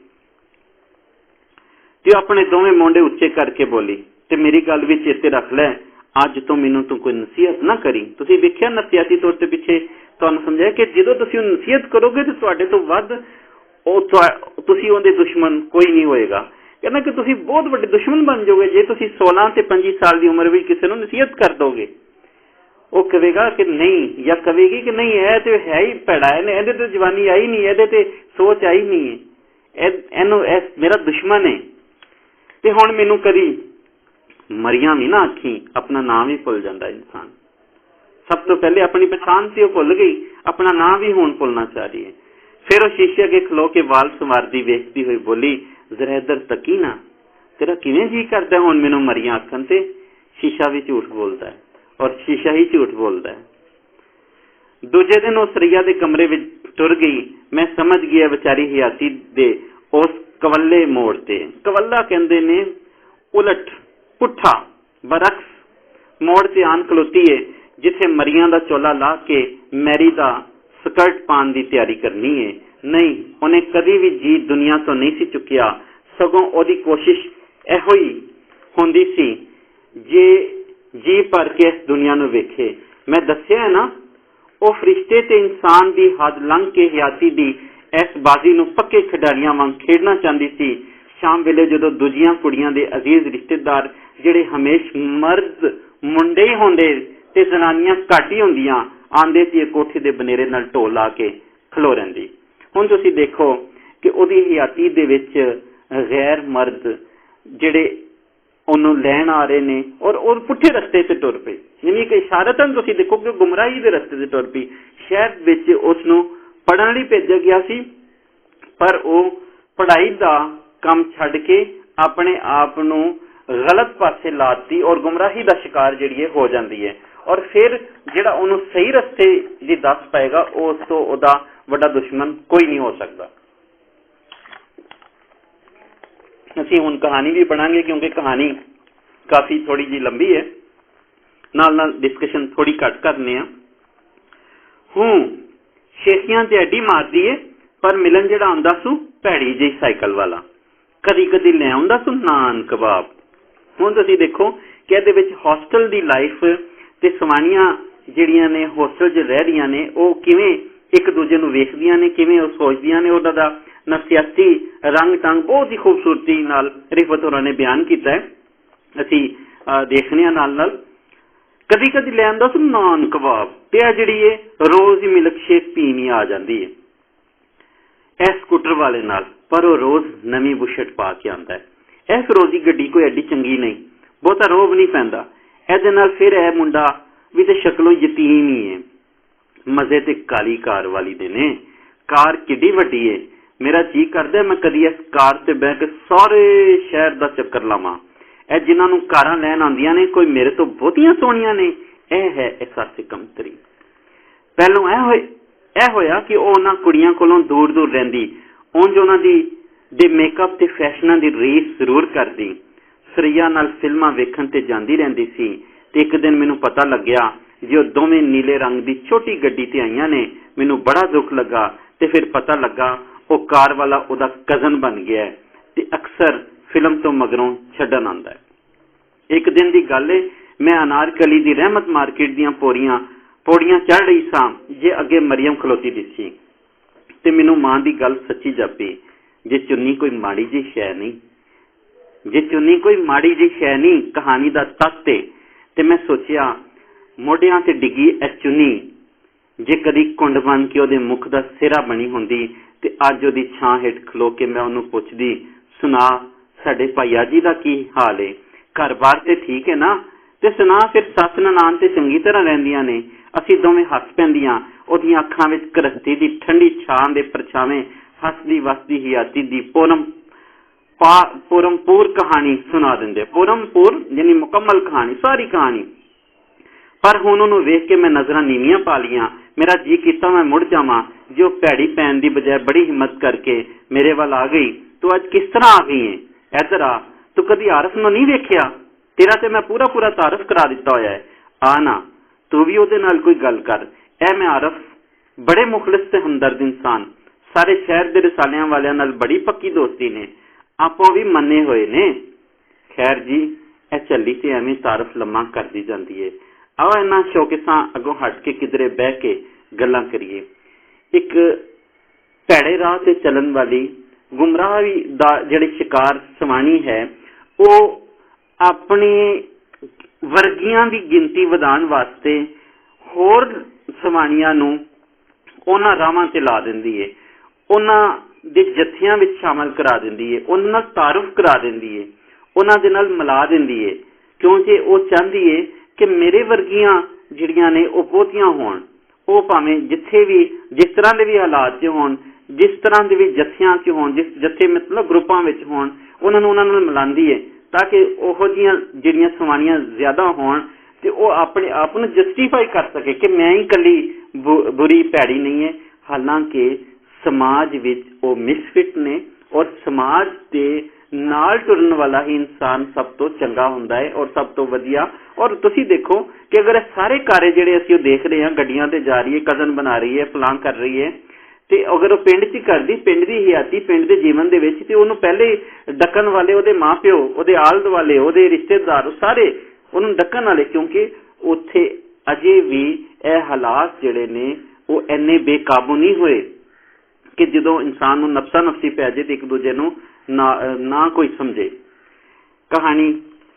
ते अपने दोवें मोंडे उच्चे करके बोली, ते मेरी गल भी चेते रख लै, अज तो मैनू तू कोई नसीहत ना करी। तुसीं वेखिआ नफसियाती तौर ते पिछे तुहानूं समझाया कि जदों तुसीं नसीहत करोगे तो तुहाडे तो वध तुसीं उहदे दुश्मन कोई नहीं होएगा। कहना कि तुसीं बहुत वड्डे दुश्मन बन जाओगे जे तुसीं 16 ते 25 साल की उम्र विच किसी नूं नसीहत कर दोगे। वो कहेगा कि नहीं, या कहेगी कि नहीं यह तो है ही भैड़ा है, इहदे ते जवानी आई नहीं, इहदे ते सोच आई नहीं है, इहनूं मेरा दुश्मन है। ते हुण मैनूं कदी मरिया भी ना आखी, अपना नाम ही भुल जाता इंसान। सब तो पहले अपनी पछाण से भुल गई, अपना नाम भी हुण भुलना चाह रही है। फिर वो शीशे अगे खलो के वाल संवारदी वेखदी हुई बोली, जरा इधर तकी ना, तेरा किवें जी करदा हुण मैनूं मरिया आखण ते। शीशा भी झूठ बोलता है और शीशा ही झूठ बोलता है। दूजे दिन उस सरैया के कमरे में टुर गई। मैं समझ गया बेचारी हयाती दे उस कवल्ले मोड़ ते, कवल्ला कहंदे ने उलट पुठा बरक्स मोड़ ते आन खलोती है, जिथे मरिया दा चोला ला के मैरी दा स्कर्ट पान की तैयारी करनी है। नहीं, उन्हें कभी भी जी दुनिया तो नहीं सी चुकिया, सगों ओदी कोशिश इहो ही हुंदी सी जे जी भर के इस दुनिया नूं वेखे। मैं दस्सिआ है ना, वो फरिश्ते ते इंसान की हद लंघ के हयाती दी इस बाजी नूं पक्के खिडारियां वांग खेडना चाहती सी। शाम वेले जदों दूजियां कुड़ियां दे अजीज रिश्तेदार जिहड़े हमेश मर्द मुंडे ही होंदे ते जनानियां घट ही होंदियां आंदे सी, कोठी दे बनेरे नाल ढोल ला के खलो रहिंदी। हुण तुसीं देखो कि उहदी हयाती दे विच गैर मर्द जिहड़े उन्होंने लैन आ रहे ने और पुठे रस्ते से टुर पे, यानी कि इशारतन तुसीं देखो कि गुमराही के रस्ते से टुर पई। शहर विच उसनूं पढ़न लई भेजा गया सी, पर वो पढ़ाई का काम छड्ड के अपने आप नूं गलत पासे लाती और गुमराही का शिकार जिहड़ी हो जाती है। और फिर जिहड़ा उन्होंने सही रस्ते दी दस पाएगा, उस तो उहदा वड्डा दुश्मन कोई नहीं हो सकता। असीं हुण कहानी भी पढ़ांगे, क्योंकि कहानी काफ़ी थोड़ी जी लंबी है, नाल नाल डिस्कशन थोड़ी घट करने। हूँ शेखियां ते अड्डी मारदी है, पर मिलन जिहड़ा आंदा सू भैड़ी जी साइकिल वाला, कदी कदी ले आउंदा सू नान कबाब। हुण तुसीं देखो कि इहदे विच हॉस्टल दी लाइफ ते सवाणियां जिहड़ियां ने हॉस्टल 'च रह रहियां ने, वो किवें एक दूजे नूं वेखदियां ने, किवें वो सोचदियां ने। उहदा दा नफसियाती रंग ढंग बहुत ही खूबसूरती नाल रिफत होरां ने बयान किया है। असीं देखने नाल नाल कदी कदी ले आंदा सू नान कबाब, ते आ जिहड़ी है रोज़ ही मिल्क शेक पीनी आ जाती है इस स्कूटर वाले नाल, पर वो रोज़ नवीं बुशट पा के आंदा है। इस रोज़ की गड्डी कोई एडी चंगी नहीं, बहुता रोब नहीं पैंदा। इहदे नाल फिर यह मुंडा भी तो शक्लों यतीम ही है। मजे ते काली कार वाली दे ने, कार किड्डी वड्डी है। मेरा जी करदा मैं कदी इस कार ते बह के सारे शहर दा चक्कर लावां। ਇਹ जिन्हां नूं कारां लैण आंदियां ने, कोई मेरे तो बहुतियां सोहणियां ने, यह है एहसासे कमतरी। पहलों यह होया कि वो उन्हां कुड़ियां कोलों दूर दूर रहिंदी, उंज उन्हां दी दे मेकअप ते फैशनां दी रीस जरूर करदी, सरैया नाल फिल्मां वेखण ते जांदी रहिंदी सी। ते एक दिन मैनूं पता लग्या जे ओह दोवें नीले रंग दी छोटी गड्डी ते आईयां ने। मैनूं बड़ा दुख लगा, ते फिर पता लगा वो कार वाला उहदा कजन बन गया है ते अक्सर फिल्म तो मगरों छड्डण आंदा है। एक दिन की गल है, मैं अनारकली दी रहमत मार्केट दीआं पौड़ियां चढ़ रही सां, जे अगे मरियम खलोती दिसी। ਤੇ ਮੈਨੂੰ ਮਾਂ ਦੀ ਗੱਲ ਸੱਚੀ ਜਾਪੀ, ਜੇ ਚੁੰਨੀ ਕੋਈ ਮਾੜੀ ਜਿਹੀ ਸ਼ੈ ਨਹੀਂ, ਜੇ ਚੁੰਨੀ ਕੋਈ ਮਾੜੀ ਜਿਹੀ ਸ਼ੈ ਨਹੀਂ ਕਹਾਣੀ ਦਾ ਤੱਤ ਏ। ਤੇ ਮੈਂ ਸੋਚਿਆ ਮੋਢਿਆਂ ਤੇ ਡਿੱਗੀ ਇਹ ਚੁੰਨੀ ਜੇ ਕਦੀ ਕੁੰਡ ਬਣ ਕੇ ਉਹਦੇ ਮੁਖ ਦਾ ਸਿਹਰਾ ਬਣੀ ਹੁੰਦੀ ਤੇ ਅੱਜ ਉਹਦੀ ਛਾਂ ਹੇਠ ਖਲੋ ਕੇ ਮੈਂ ਉਹਨੂੰ ਪੁੱਛਦੀ, ਸੁਣਾ ਸਾਡੇ ਭਾਈਆ ਜੀ ਦਾ ਕੀ ਹਾਲ ਏ, ਘਰ ਬਾਰ ਤੇ ਠੀਕ ਹੈ ਨਾ, ਤੇ ਸੁਣਾ ਫਿਰ ਸੱਸ ਨਨਾਣ ਤੇ ਚੰਗੀ ਤਰ੍ਹਾਂ ਰਹਿੰਦੀਆਂ ਨੇ। ਅਸੀਂ ਦੋਵੇਂ ਹੱਸ ਪੈਂਦੀਆਂ, ਉਹਦੀਆਂ ਅੱਖਾਂ ਵਿੱਚ ਗ੍ਰਸਤੀ ਦੀ ਠੰਡੀ ਛਾਂ ਦੇ ਪਰਛਾਵੇਂ ਹੱਸਦੀ ਵਸਦੀ ਹਯਾਤੀ ਦੀ ਪੂਰਮਪੂਰ ਕਹਾਣੀ ਸੁਣਾ ਦਿੰਦੇ। ਪੂਰਮਪੂਰ ਯਾਨੀ ਮੁਕੰਮਲ ਕਹਾਣੀ, ਸਾਰੀ ਕਹਾਣੀ। ਪਰ ਹੁਣ ਉਹਨੂੰ ਵੇਖ ਕੇ ਮੈਂ ਨਜ਼ਰਾਂ ਨੀਵੀਆਂ ਪਾ ਲਈਆਂ। ਮੇਰਾ ਜੀ ਕੀਤਾ ਮੈਂ ਮੁੜ ਜਾਵਾਂ, ਜੇ ਉਹ ਭੈੜੀ ਪੈਣ ਦੀ ਬਜਾਏ ਬੜੀ ਹਿੰਮਤ ਕਰਕੇ ਮੇਰੇ ਵੱਲ ਆ ਗਈ। ਤੂੰ ਅੱਜ ਕਿਸ ਤਰ੍ਹਾਂ ਆ ਗਈ ਹੈ, ਇੱਧਰ ਆ, ਤੂੰ ਕਦੀ ਆਰਫ ਨੂੰ ਨਹੀਂ ਵੇਖਿਆ, ਤੇਰਾ ਤੇ ਮੈਂ ਪੂਰਾ ਤਾਰਫ ਕਰਾ ਦਿੱਤਾ ਹੋਇਆ ਹੈ, ਆ ਨਾ ਤੂੰ ਵੀ ਉਹਦੇ ਨਾਲ ਕੋਈ ਗੱਲ ਕਰ। ਇਹ ਮੈਂ ਆਰਫ ਬੜੇ ਮੁਖਲਿਸ ਤੇ ਹਮਦਰਦ ਇਨਸਾਨ, ਸਾਰੇ ਸ਼ਹਿਰ ਦੇ ਰਸਾਲਿਆਂ ਵਾਲਿਆਂ ਨਾਲ ਬੜੀ ਪੱਕੀ ਦੋਸਤੀ ਨੇ, ਆਪੋ ਵੀ ਮੰਨੇ ਹੋਏ ਨੇ। ਖੈਰ ਜੀ ਇਹ ਚੱਲੀ ਤੇ ਐਵੇਂ ਤਾਰਫ ਲੰਮਾ ਕਰਦੀ ਜਾਂਦੀ ਹੈ। ਆਓ ਇਹਨਾਂ ਸ਼ੌਕਿਸਾਂ ਅੱਗੋਂ ਹਟ ਕੇ ਕਿਧਰੇ ਬਹਿ ਕੇ ਗੱਲਾਂ ਕਰੀਏ। ਇੱਕ ਭੈੜੇ ਰਾਹ ਤੇ ਚੱਲਣ ਵਾਲੀ ਗੁੰਮਰਾਹੀ ਦਾ ਜਿਹੜੀ ਸ਼ਿਕਾਰ ਸਵਾਣੀ ਹੈ, ਉਹ ਆਪਣੀ ਵਰਗੀਆਂ ਦੀ ਗਿਣਤੀ ਵਧਾਉਣ ਵਾਸਤੇ ਹੋਰ ਸਵਾਣੀਆਂ ਨੂੰ ਉਹਨਾਂ ਰਾਹਾਂ ਤੇ ਲਾ ਦਿੰਦੀ ਹੈ, ਉਹਨਾਂ ਦੇ ਜੱਥਿਆਂ ਵਿੱਚ ਸ਼ਾਮਲ ਕਰਾ ਦਿੰਦੀ ਹੈ, ਉਹਨਾਂ ਨਾਲ ਤਾਰਫ ਕਰਾ ਦਿੰਦੀ ਹੈ, ਉਹਨਾਂ ਦੇ ਨਾਲ ਮਿਲਾ ਦਿੰਦੀ ਹੈ, ਕਿਉਂਕਿ ਉਹ ਚਾਹੁੰਦੀ ਹੈ ਕਿ ਮੇਰੇ ਵਰਗੀਆਂ ਜਿਹੜੀਆਂ ਨੇ ਉਹ ਬਹੁਤੀਆਂ ਹੋਣ। ਉਹ ਭਾਵੇਂ ਜਿੱਥੇ ਵੀ ਜਿਸ ਤਰ੍ਹਾਂ ਦੇ ਵੀ ਹਾਲਾਤ 'ਚ ਹੋਣ, ਜਿਸ ਤਰ੍ਹਾਂ ਦੇ ਵੀ ਜੱਥਿਆਂ 'ਚ ਹੋਣ, ਜਿਸ ਜੱਥੇ ਮਤਲਬ ਗਰੁੱਪਾਂ ਵਿੱਚ ਹੋਣ, ਉਹਨਾਂ ਨੂੰ ਉਹਨਾਂ ਨਾਲ ਮਿਲਾਉਂਦੀ ਹੈ ਤਾਂ ਕਿ ਉਹੋ ਜਿਹੀਆਂ ਜਿਹੜੀਆਂ ਸਵਾਣੀਆਂ ਜ਼ਿਆਦਾ ਹੋਣ ਤੇ ਉਹ ਆਪਣੇ ਆਪ ਨੂੰ ਜਸਟੀਫਾਈ ਕਰ ਸਕੇ ਕਿ ਮੈਂ ਹੀ ਇਕੱਲੀ ਬੁਰੀ ਭੈੜੀ ਨਹੀਂ ਹੈ। ਹਾਲਾਂਕਿ ਸਮਾਜ ਵਿੱਚ ਉਹ ਮਿਸਫਿਟ ਨੇ ਔਰ ਸਮਾਜ ਦੇ ਨਾਲ ਟੁਰਨ ਵਾਲਾ ਹੀ ਇਨਸਾਨ ਸਭ ਤੋਂ ਚੰਗਾ ਹੁੰਦਾ ਹੈ ਔਰ ਸਭ ਤੋਂ ਵਧੀਆ। ਔਰ ਤੁਸੀਂ ਦੇਖੋ ਕਿ ਅਗਰ ਸਾਰੇ ਕਾਰੇ ਜਿਹੜੇ ਅਸੀਂ ਉਹ ਦੇਖ ਰਹੇ ਹਾਂ, ਗੱਡੀਆਂ ਤੇ ਜਾ ਰਹੀ ਹੈ, ਕਜ਼ਨ ਬਣਾ ਰਹੀ ਹੈ, ਫਲਾਂ ਕਰ ਰਹੀ ਹੈ, ਤੇ ਅਗਰ ਉਹ ਪਿੰਡ 'ਚ ਕਰਦੀ, ਪਿੰਡ ਦੀ ਹਯਾਤੀ, ਪਿੰਡ ਦੇ ਜੀਵਨ ਦੇ ਵਿੱਚ, ਤੇ ਉਹਨੂੰ ਪਹਿਲੇ ਡੱਕਣ ਵਾਲੇ ਉਹਦੇ ਮਾਂ ਪਿਓ, ਉਹਦੇ ਆਲੇ ਦੁਆਲੇ, ਉਹਦੇ ਰਿਸ਼ਤੇਦਾਰ, ਸਾਰੇ ਉਹਨੂੰ ਡੱਕਣ ਵਾਲੇ, ਕਿਉਂਕਿ ਉੱਥੇ ਅਜੇ ਵੀ ਇਹ ਹਾਲਾਤ ਜਿਹੜੇ ਨੇ ਉਹ ਇੰਨੇ ਬੇਕਾਬੂ ਨਹੀਂ ਹੋਏ ਕਿ ਜਦੋਂ ਇਨਸਾਨ ਨੂੰ ਨਫਸਾ ਨਫਸੀ ਪੈ ਜਾਏ ਤੇ ਇੱਕ ਦੂਜੇ ਨੂੰ ਨਾ ਕੋਈ ਸਮਝੇ। ਕਹਾਣੀ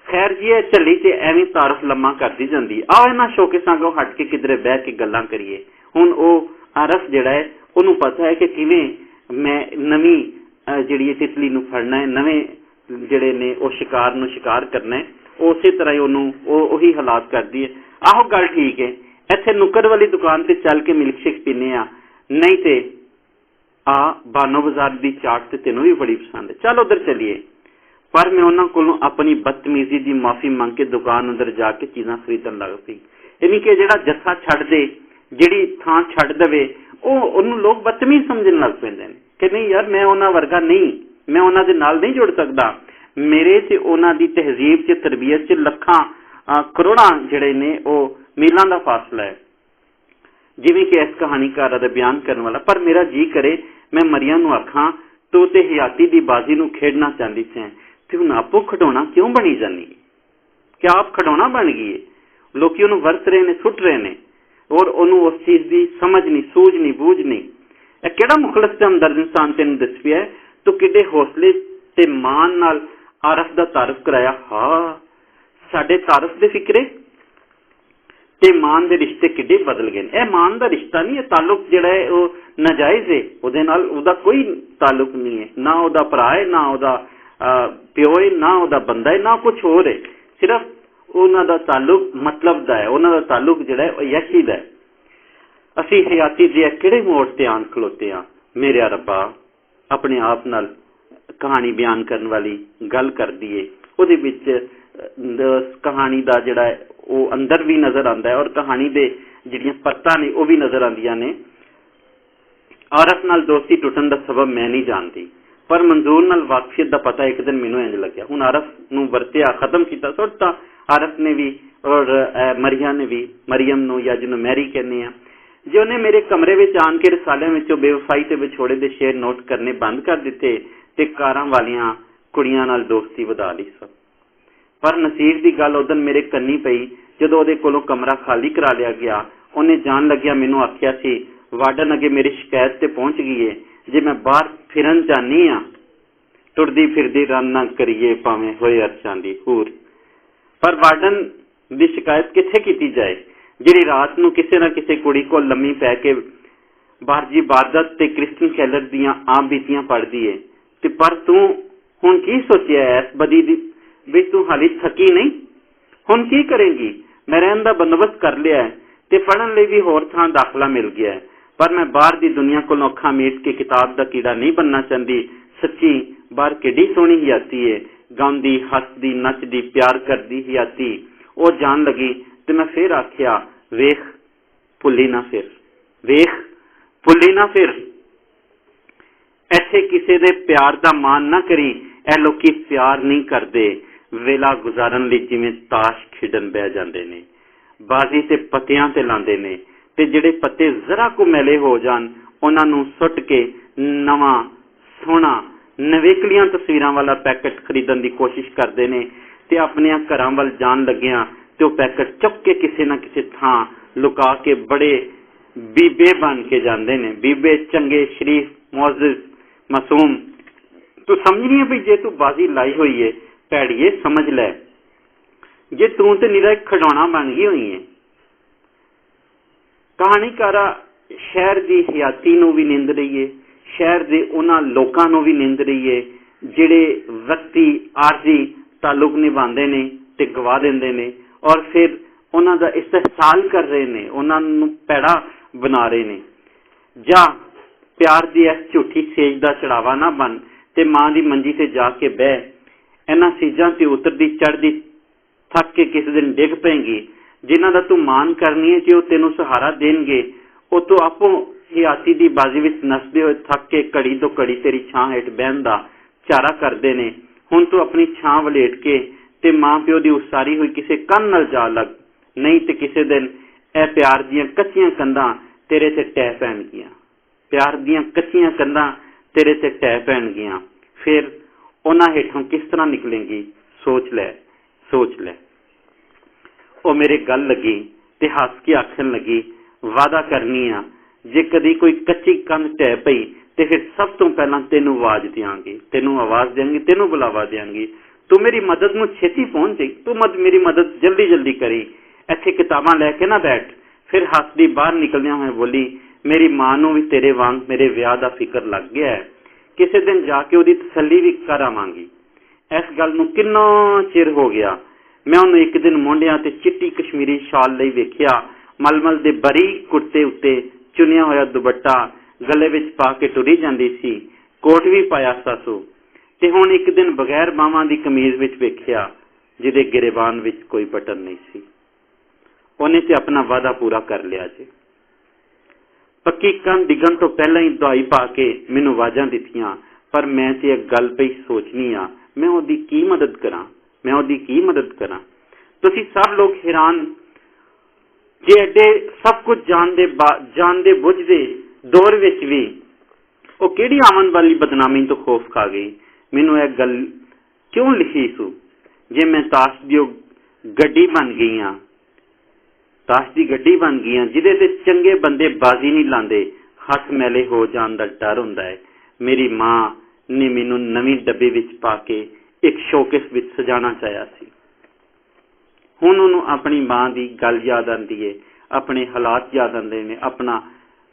ਖੈਰ ਜੀ ਇਹ ਚੱਲੀ ਤੇ ਐਵੇਂ ਤਾਰਫ ਲੰਮਾ ਕਰਦੀ ਜਾਂਦੀ। ਆਓ ਇਹਨਾਂ ਸ਼ੌਕਿਸਾਂ ਤੋਂ ਹਟ ਕੇ ਕਿਧਰੇ ਬਹਿ ਕੇ ਗੱਲਾਂ ਕਰੀਏ। ਹੁਣ ਉਹ ਆਰਫ ਜਿਹੜਾ ਹੈ ਉਹਨੂੰ ਪਤਾ ਹੈ ਕਿ ਕਿਵੇਂ ਮੈਂ ਨਵੀਂ ਜਿਹੜੀ ਤਿਤਲੀ ਨੂੰ ਫੜਨਾ ਹੈ, ਨਵੇਂ ਜਿਹੜੇ ਨੇ ਉਹ ਸ਼ਿਕਾਰ ਨੂੰ ਸ਼ਿਕਾਰ ਕਰਨਾ ਹੈ। ਉਸੇ ਤਰ੍ਹਾਂ ਹੀ ਉਹਨੂੰ ਉਹੀ ਹਾਲਾਤ ਕਰਦੀ ਹੈ। ਆਹੋ ਗੱਲ ਠੀਕ ਹੈ, ਇੱਥੇ ਨੁੱਕਰ ਵਾਲੀ ਦੁਕਾਨ ਤੇ ਚੱਲ ਕੇ ਮਿਲਕਸ਼ੇਕ ਪੀਨੇ ਆ, ਨਹੀਂ ਤੇ ਆ ਬਾਨੋ ਬਾਜ਼ਾਰ ਦੀ ਚਾਟ ਤੇ ਤੈਨੂੰ ਵੀ ਬੜੀ ਪਸੰਦ ਹੈ, ਚੱਲ ਉਧਰ ਚੱਲੀਏ। ਪਰ ਮੈਂ ਉਹਨਾਂ ਕੋਲੋਂ ਆਪਣੀ ਬਦਤਮੀਜ਼ੀ ਦੀ ਮਾਫੀ ਮੰਗ ਕੇ ਦੁਕਾਨ ਅੰਦਰ ਜਾ ਕੇ ਚੀਜ਼ਾਂ ਖਰੀਦਣ ਲੱਗ ਪਈ। ਯਾਨੀ ਕਿ ਜਿਹੜਾ ਜੱਥਾ ਛੱਡ ਦੇ, ਜਿਹੜੀ ਥਾਂ ਛੱਡ ਦੇਵੇ, ਉਹਨੂੰ ਲੋਕ ਬਦਤਮੀਜ਼ ਸਮਝਣ ਲੱਗ ਪੈਂਦੇ ਨੇ ਕਿ ਨਹੀਂ ਯਾਰ ਮੈਂ ਉਹਨਾਂ ਵਰਗਾ ਨਹੀਂ, ਮੈਂ ਉਹਨਾਂ ਦੇ ਨਾਲ ਨਹੀਂ ਜੁੜ ਸਕਦਾ। ਮੇਰੇ ਤੇ ਉਹਨਾਂ ਦੀ ਤਹਿਜ਼ੀਬ 'ਚ, ਤਰਬੀਅਤ 'ਚ ਲੱਖਾਂ ਕਰੋੜਾਂ ਜਿਹੜੇ ਨੇ ਉਹ ਮੀਲਾਂ ਦਾ ਫਾਸਲਾ ਹੈ, ਜਿਵੇਂ ਕਿ ਇਸ ਕਹਾਣੀਕਾਰ ਦਾ ਬਿਆਨ ਕਰਨ ਵਾਲਾ। ਪਰ ਮੇਰਾ ਜੀ ਕਰੇ ਮੈਂ ਮਰੀਮ ਨੂੰ ਆਖਾਂ ਤੂੰ ਤੇ ਹਯਾਤੀ ਦੀ ਬਾਜ਼ੀ ਨੂੰ ਖੇਡਣਾ ਚਾਹੁੰਦੀ ਸੈਂ ਤੇ ਹੁਣ ਆਪੋ ਖਿਡੌਣਾ ਕਿਉਂ ਬਣੀ ਜਾਂਦੀ ਹੈ? ਕਿ ਆਪ ਖਿਡੌਣਾ ਬਣ ਗਈ ਹੈ? ਲੋਕੀ ਉਹਨੂੰ ਵਰਤ ਰਹੇ ਨੇ, ਸੁੱਟ ਰਹੇ ਨੇ ਔਰ ਉਹਨੂੰ ਉਸ ਚੀਜ਼ ਦੀ ਸਮਝ ਨਹੀਂ, ਸੂਝ ਨਹੀਂ, ਬੂਝ ਨਹੀਂ। ਇਹ ਕਿਹੜਾ ਮੁਖਲਸ ਤੇ ਹਮਦਰਦ ਇਨਸਾਨ ਤੈਨੂੰ ਦੱਸ ਪਿਆ? ਤੂੰ ਕਿੱਡੇ ਹੌਸਲੇ ਤੇ ਮਾਣ ਨਾਲ ਆਰਫ ਦਾ ਤਾਰਫ ਕਰਾਇਆ। ਹਾਂ ਸਾਡੇ ਤਾਰਫ ਦੇ ਫਿਕਰੇ ਤੇ ਮਾਨ ਦੇ ਰਿਸ਼ਤੇ ਕਿੱਡੇ ਬਦਲ ਗਏ ਨੇ। ਇਹ ਮਾਨ ਦਾ ਰਿਸ਼ਤਾ ਨਹੀਂ, ਇਹ ਤਾਲੁਕ ਜਿਹੜਾ ਹੈ ਉਹ ਨਾਜਾਇਜ਼ ਹੈ, ਉਹਦੇ ਨਾਲ ਉਹਦਾ ਕੋਈ ਤਾਲੁਕ ਨਹੀਂ ਹੈ, ਨਾ ਉਹਦਾ ਭਰਾ ਹੈ, ਨਾ ਉਹਦਾ ਪਿਓ ਹੈ, ਨਾ ਉਹਦਾ ਬੰਦਾ ਹੈ, ਨਾ ਕੁਛ ਹੋਰ ਹੈ। ਸਿਰਫ ਉਹਨਾਂ ਦਾ ਤਾਲੁਕ ਮਤਲਬ ਦਾ ਹੈ, ਉਹਨਾਂ ਦਾ ਤਾਲੁਕ ਜਿਹੜਾ ਹੈ ਉਹ ਯਸ਼ੀ ਦਾ ਹੈ। ਅਸੀਂ ਹਯਾਤੀ ਦੇ ਕਿਹੜੇ ਮੋੜ ਤੇ ਆਣ ਖਲੋਤੇ ਹਾਂ। ਮੇਰੇ ਰੱਬਾ ਆਪਣੇ ਆਪ ਨਾਲ ਕਹਾਣੀ ਬਿਆਨ ਕਰਨ ਵਾਲੀ ਗੱਲ ਕਰਦੀ ਹੈ, ਉਹਦੇ ਵਿੱਚ ਕਹਾਣੀ ਦਾ ਜਿਹੜਾ ਉਹ ਅੰਦਰ ਵੀ ਨਜ਼ਰ ਆਉਂਦਾ ਹੈ ਔਰ ਕਹਾਣੀ ਦੇ ਜਿਹੜੀਆਂ ਪਰਤਾਂ ਨੇ ਉਹ ਵੀ ਨਜ਼ਰ ਆਉਂਦੀਆਂ ਨੇ। ਔਰਤ ਨਾਲ ਦੋਸਤੀ ਟੁੱਟਣ ਦਾ ਸਬਬ ਮੈਂ ਨਹੀਂ ਜਾਣਦੀ, ਪਰ ਮਨਜ਼ੂਰ ਨਾਲ ਵਾਕਫੀਅਤ ਦਾ ਪਤਾ ਇੱਕ ਦਿਨ ਮੈਨੂੰ ਇੰਝ ਲੱਗਿਆ। ਹੁਣ ਆਰਫ ਨੂੰ ਵਰਤਿਆ, ਖਤਮ ਕੀਤਾ, ਸੁੱਟਤਾ। ਆਰਫ ਨੇ ਵੀ ਔਰ ਮਰੀਆ ਨੇ ਵੀ, ਮਰੀਮ ਨੂੰ ਜਾਂ ਜਿਹਨੂੰ ਮੈਰੀ ਕਹਿੰਦੇ ਆ, ਜੇ ਉਹਨੇ ਮੇਰੇ ਕਮਰੇ ਵਿੱਚ ਆਣ ਕੇ ਰਸਾਲਿਆਂ ਵਿੱਚੋਂ ਬੇਵਫਾਈ ਤੇ ਵਿਛੋੜੇ ਦੇ ਸ਼ੇਰ ਨੋਟ ਕਰਨੇ ਬੰਦ ਕਰ ਦਿੱਤੇ ਤੇ ਕਾਰਾਂ ਵਾਲੀਆਂ ਕੁੜੀਆਂ ਨਾਲ ਦੋਸਤੀ ਵਧਾ ਲਈ ਸਭ। ਪਰ ਨਸੀਰ ਦੀ ਗੱਲ ਉਦੋਂ ਮੇਰੇ ਕੰਨੀ ਪਈ ਜਦੋਂ ਉਹਦੇ ਕੋਲੋਂ ਕਮਰਾ ਖਾਲੀ ਕਰਾ ਲਿਆ ਗਿਆ। ਉਹਨੇ ਜਾਣ ਲੱਗਿਆ ਮੈਨੂੰ ਆਖਿਆ ਸੀ, वार्डन अगे मेरी शिकायत ते पहुंच गई है, जे मैं बाहर फिरन जानी हाँ, टुरदी फिरदी रन ना करिए भावें होए अरशां दी हूर। पर वार्डन दी शिकायत किथे कीती जाए, जिहड़ी रात नूं किसे ना किसे कुड़ी कोल लम्मी पै के बारजी बारदत ते क्रिस्टन कैलर दियां आम बीतियां पढ़दी है। ते पर तू हुण की सोचिया है इस बदी दी भी तू हाली थकी नहीं, हुण की करेंगी? मैं रहन दा बंदोबस्त कर लिया है ते पढ़न लई भी होर थां दाखला मिल गया है, पर मैं बाहर दी दुनिया कोल अखां मीट के किताब दा कीड़ा नहीं बनना चाहती। सच्ची बाहर किड्डी सोहनी हयाती है, गाउंदी हसदी नचदी प्यार करदी हयाती। ओ जान लगी ते मैं फिर आखिया, वेख भुल्ली ना फिर, वेख भुल्ली ना फिर। ऐसे किसी दे प्यार दा मान ना करी, ए लोकी प्यार नहीं करते, वेला गुजारन लई जिवें ताश खेडन बह जांदे ने, बाजी ते पत्तियां ते लांदे ने, ते जिहड़े पत्ते जरा को मैले हो जान उन्हां नूं सुट के नवां सोहना नवेकलियां तस्वीरां वाला पैकेट खरीदण दी कोशिश करदे ने, ते अपने घरां वल जान लग्गियां ते ओह पैकेट चुक के किसी ना किसी थां लुका के बड़े बीबे बन के जांदे ने, बीबे चंगे शरीफ मुअज़्ज़ज़ मासूम। तू समझ नहीं भी जे तू बाजी लाई हुई है भैड़िए समझ लै, जे तू तो निरा खिडौना बन गई हुई है। कहानीकारा शहर की हयाती नूं भी निंद रही है, शहर के उन्हां लोकां नूं भी निंद रही है जिहड़े व्यक्ति आरजी ताल्लुक निभांदे ने ते गवा दिंदे ने, और फिर उन्हां दा इस्तेहसाल कर रहे ने, उन्हां नूं पैड़ा बना रहे ने। जा प्यार दी इस झूठी सेज दा चढ़ावा ना बन ते मां दी मंजी ते जाके बह, इन्हां सीजां ते उतरदी चढ़दी थक के किसी दिन डिग पेंगी। जिन्हां दा तू मान करनी है, जे ओह तैनूं सहारा देणगे, ओह तू आपो हयाती दी बाजी विच नसदे होए थक के घड़ी तो घड़ी तेरी छां हेठ बहन दा चारा करदे ने। हुण तू अपनी छां वलेट के ते मां प्यो दी उसारी हुई किसी कंध नाल जा लग, नहीं ते किसी दिन ए प्यार दियां कच्चियां कंधां तेरे ते टह पैणगियां, प्यार दियां कच्चियां कंधां तेरे ते टह पैणगियां। फिर उन्हां हेठों किस तरह निकलेंगी? सोच लै, सोच लै। ओ मेरे गल लगी ते हस के आखन लगी, वादा करनी आ जे कदी कोई कच्ची कंध टह पई ते फिर सब तो पहला तेनू आवाज देंगी, तेनू आवाज देंगी, तेनू बुलावा देंगी। तू मेरी मदद नूं छेती पहुंच जाई, तू मेरी मदद जल्दी जल्दी करी, इत्थे किताबां लैके ना बैठ। फिर हसदी बाहर निकलदियां होए बोली, मेरी मां नूं भी तेरे वांग मेरे विआह दा फिकर लग गया है, किसी दिन जाके ओहदी तसल्ली भी कर आवांगी। इस गल नूं किन्ना चिर हो गया, मैं उन्हें एक दिन मोंडियां ते चिट्टी कश्मीरी शाल लई वेखिया, मलमल दे बरी कुर्ते उत्ते चुनिया होया दुपट्टा गले विच पा के टुरी जांदी सी, कोट भी पाया सासू, ते हुण एक दिन बगैर बावां दी कमीज विच वेखिया जिहदे गिरेबान विच कोई बटन नहीं सी। उन्हें ते अपना वादा पूरा कर लिया जी। पक्की कंध डिगन तो पहला ही दवाई पा के मैनू आवाजां दित्तियां, पर मैं ते एक गल पई सोचनी आ, मैं ओहदी की मदद करां, मैं ओहदी की मदद करां। तुसीं सब लोग हैरान जे एडे सब कुछ जानदे बुझदे दौर विच भी ਉਹ ਕਿਹੜੀ ਆਮਨ वाली बदनामी तो खौफ खा गई। मैनू यह गल क्यों लिखी सू, जे मैं ताश दी गड्डी बन गई हाँ, ताश दी गड्डी बन गई हाँ जिहदे ते चंगे बंदे बाजी नहीं लांदे, हथ मैले हो जाण दा डर हुंदा है। मेरी मां ने मैनू नवीं डब्बे विच पा के एक शोकेस विच सजाना चाहया सी। हुण उहनूं अपनी मां दी गल याद आंदी है, अपने हालात याद आंदे ने, अपना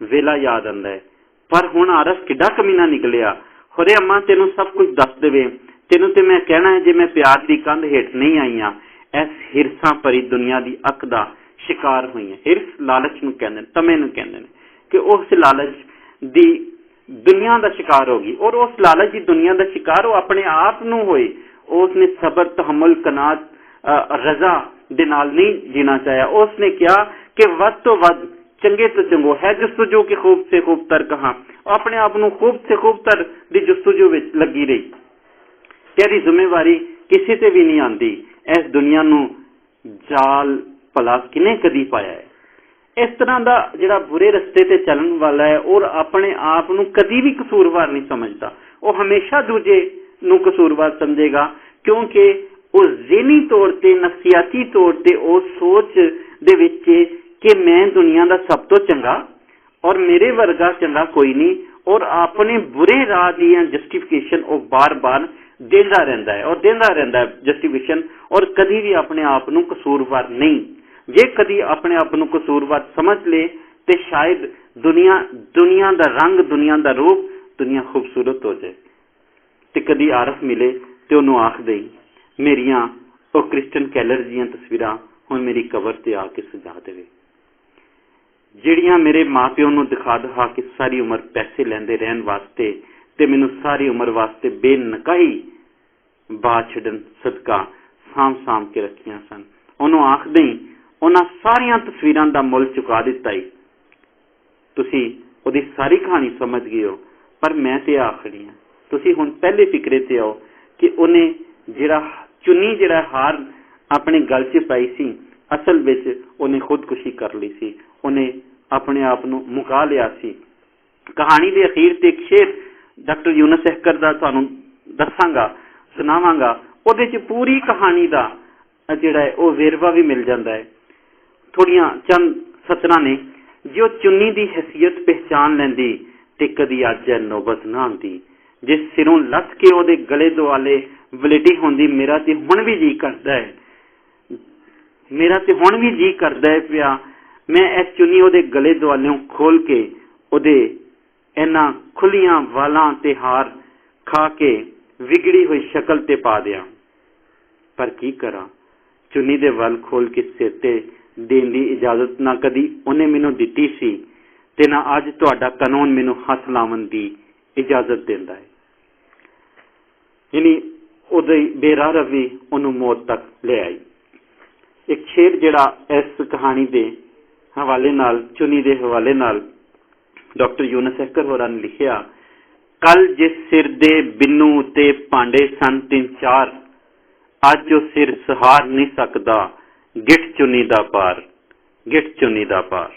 वेला याद आंदा है। पर हुण आरस किड्डा कमीना निकलिया, होरे अम्मा तेनू सब कुछ दस देवे, तेनू ते मैं कहना है जे मैं प्यार दी कंध हेठ नहीं आई हाँ, इस हिरसां भरी दुनिया दी अख दा शिकार हुई है। हिरस लालच नूं कहंदे ने, तमे नूं कहंदे ने कि उस लालच दी दुनिया दा शिकार होगी, और उस लालच दी दुनिया दा शिकार वो अपने आप नूं होए। उसने सबर तहम्मुल कनात रजा दे नाल नहीं जीना चाहया। उसने कहा कि वध तो वध चंगे तो चंगो है जस्तुजू की खूब से खूब तर कहा, अपने आप नूं खूब से खूब तर दी जस्तुजू विच लगी रही। तेरी जिम्मेवारी किसी ते भी नहीं आंदी, इस दुनिया नूं जाल भला किने कदी पाया है। इस तरह का जिहड़ा बुरे रस्ते ते चलन वाला है और अपने आप नूं कदी भी कसूरवार नहीं समझता, वो हमेशा दूजे नूं कसूरवार समझेगा, क्योंकि वो ज़हनी तौर ते नफसियाती तौर ते वो सोच दे विच कि मैं दुनिया का सब तो चंगा, और मेरे वर्गा चंगा कोई नहीं, और अपने बुरे राह दी जस्टिफिकेशन वो बार बार देंदा रहता है और देंदा रहता है जस्टिफिकेशन, और कभी भी अपने आप को कसूरवार नहीं। जे कभी अपने आप को कसूरवार समझ ले तो शायद दुनिया का रंग, दुनिया का रूप, दुनिया खूबसूरत हो जाए। तो कभी आरफ मिले तो उन्होंने आख दई मेरिया वो क्रिस्टन कैलर दियां तस्वीरां हुण मेरी कबर ते आके सजा देवे, जिहड़ियां मेरे माँ प्यो नूं दिखा दिखा के सारी उम्र पैसे लैंदे रहन वास्ते ते मैनूं सारी उम्र वास्ते बेनकाही बा छड्डन सदका साम साम के रखियां सन। उन्होंने आख दई उन्हां सारियां तस्वीरां दा मुल चुका दिता ही, तुसी उहदी सारी कहानी समझ गए हो, पर मैं ते आखनी है तुसी हुण पहले फिक्रे ते आओ कि उन्हें जिहड़ा चुन्नी जिहड़ा हार अपने गल च पाई सी, असल विच उन्हें खुदकुशी कर ली सी, उन्हें अपने आप नूं मुका लिया सी। कहानी दे अखीर ते एक शेर डॉक्टर यूनुस सहकर दा तुहानूं दसांगा, सुनावांगा, उहदे च पूरी कहानी दा जिहड़ा है वो वेरवा भी मिल जाता है। थोड़ियां चंद सतरां ने, जो चुन्नी दी हैसियत पहचान लैंदी ते कदी अज नौबत ना आंदी, जिस सिरों लथ के ओहदे गले दुआले वलेटी होंदी, मेरा ते हुण भी जी करदा है, मेरा ते हुण भी जी करदा है पिया मैं इस चुन्नी ओहदे गले दुआलों खोल के ओहदे इन्हां खुलियां वालां ते हार खा के विगड़ी हुई शक्ल ते पा दियां, पर की करा चुन्नी दे वल खोल के सिर ते देण दी इजाजत ना कदी उन्हें मैनूं दित्ती सी ते ना अज तुहाडा कानून मैनूं हथ लावन दी इजाजत देंदा है। यानी उहदी बेराह रवी उहनूं मौत तक ले आई। एक शेर जिहड़ा इस कहानी दे हवाले नाल, चुनी दे हवाले नाल डॉक्टर यूनुस सहकर होरां ने लिखिया, कल जिस सिर दे बिन्नू ते भांडे सन 3-4, अज जो सिर सहार नहीं सकदा, गिठ चुनी दा पार, गिठ चुनी दा पार।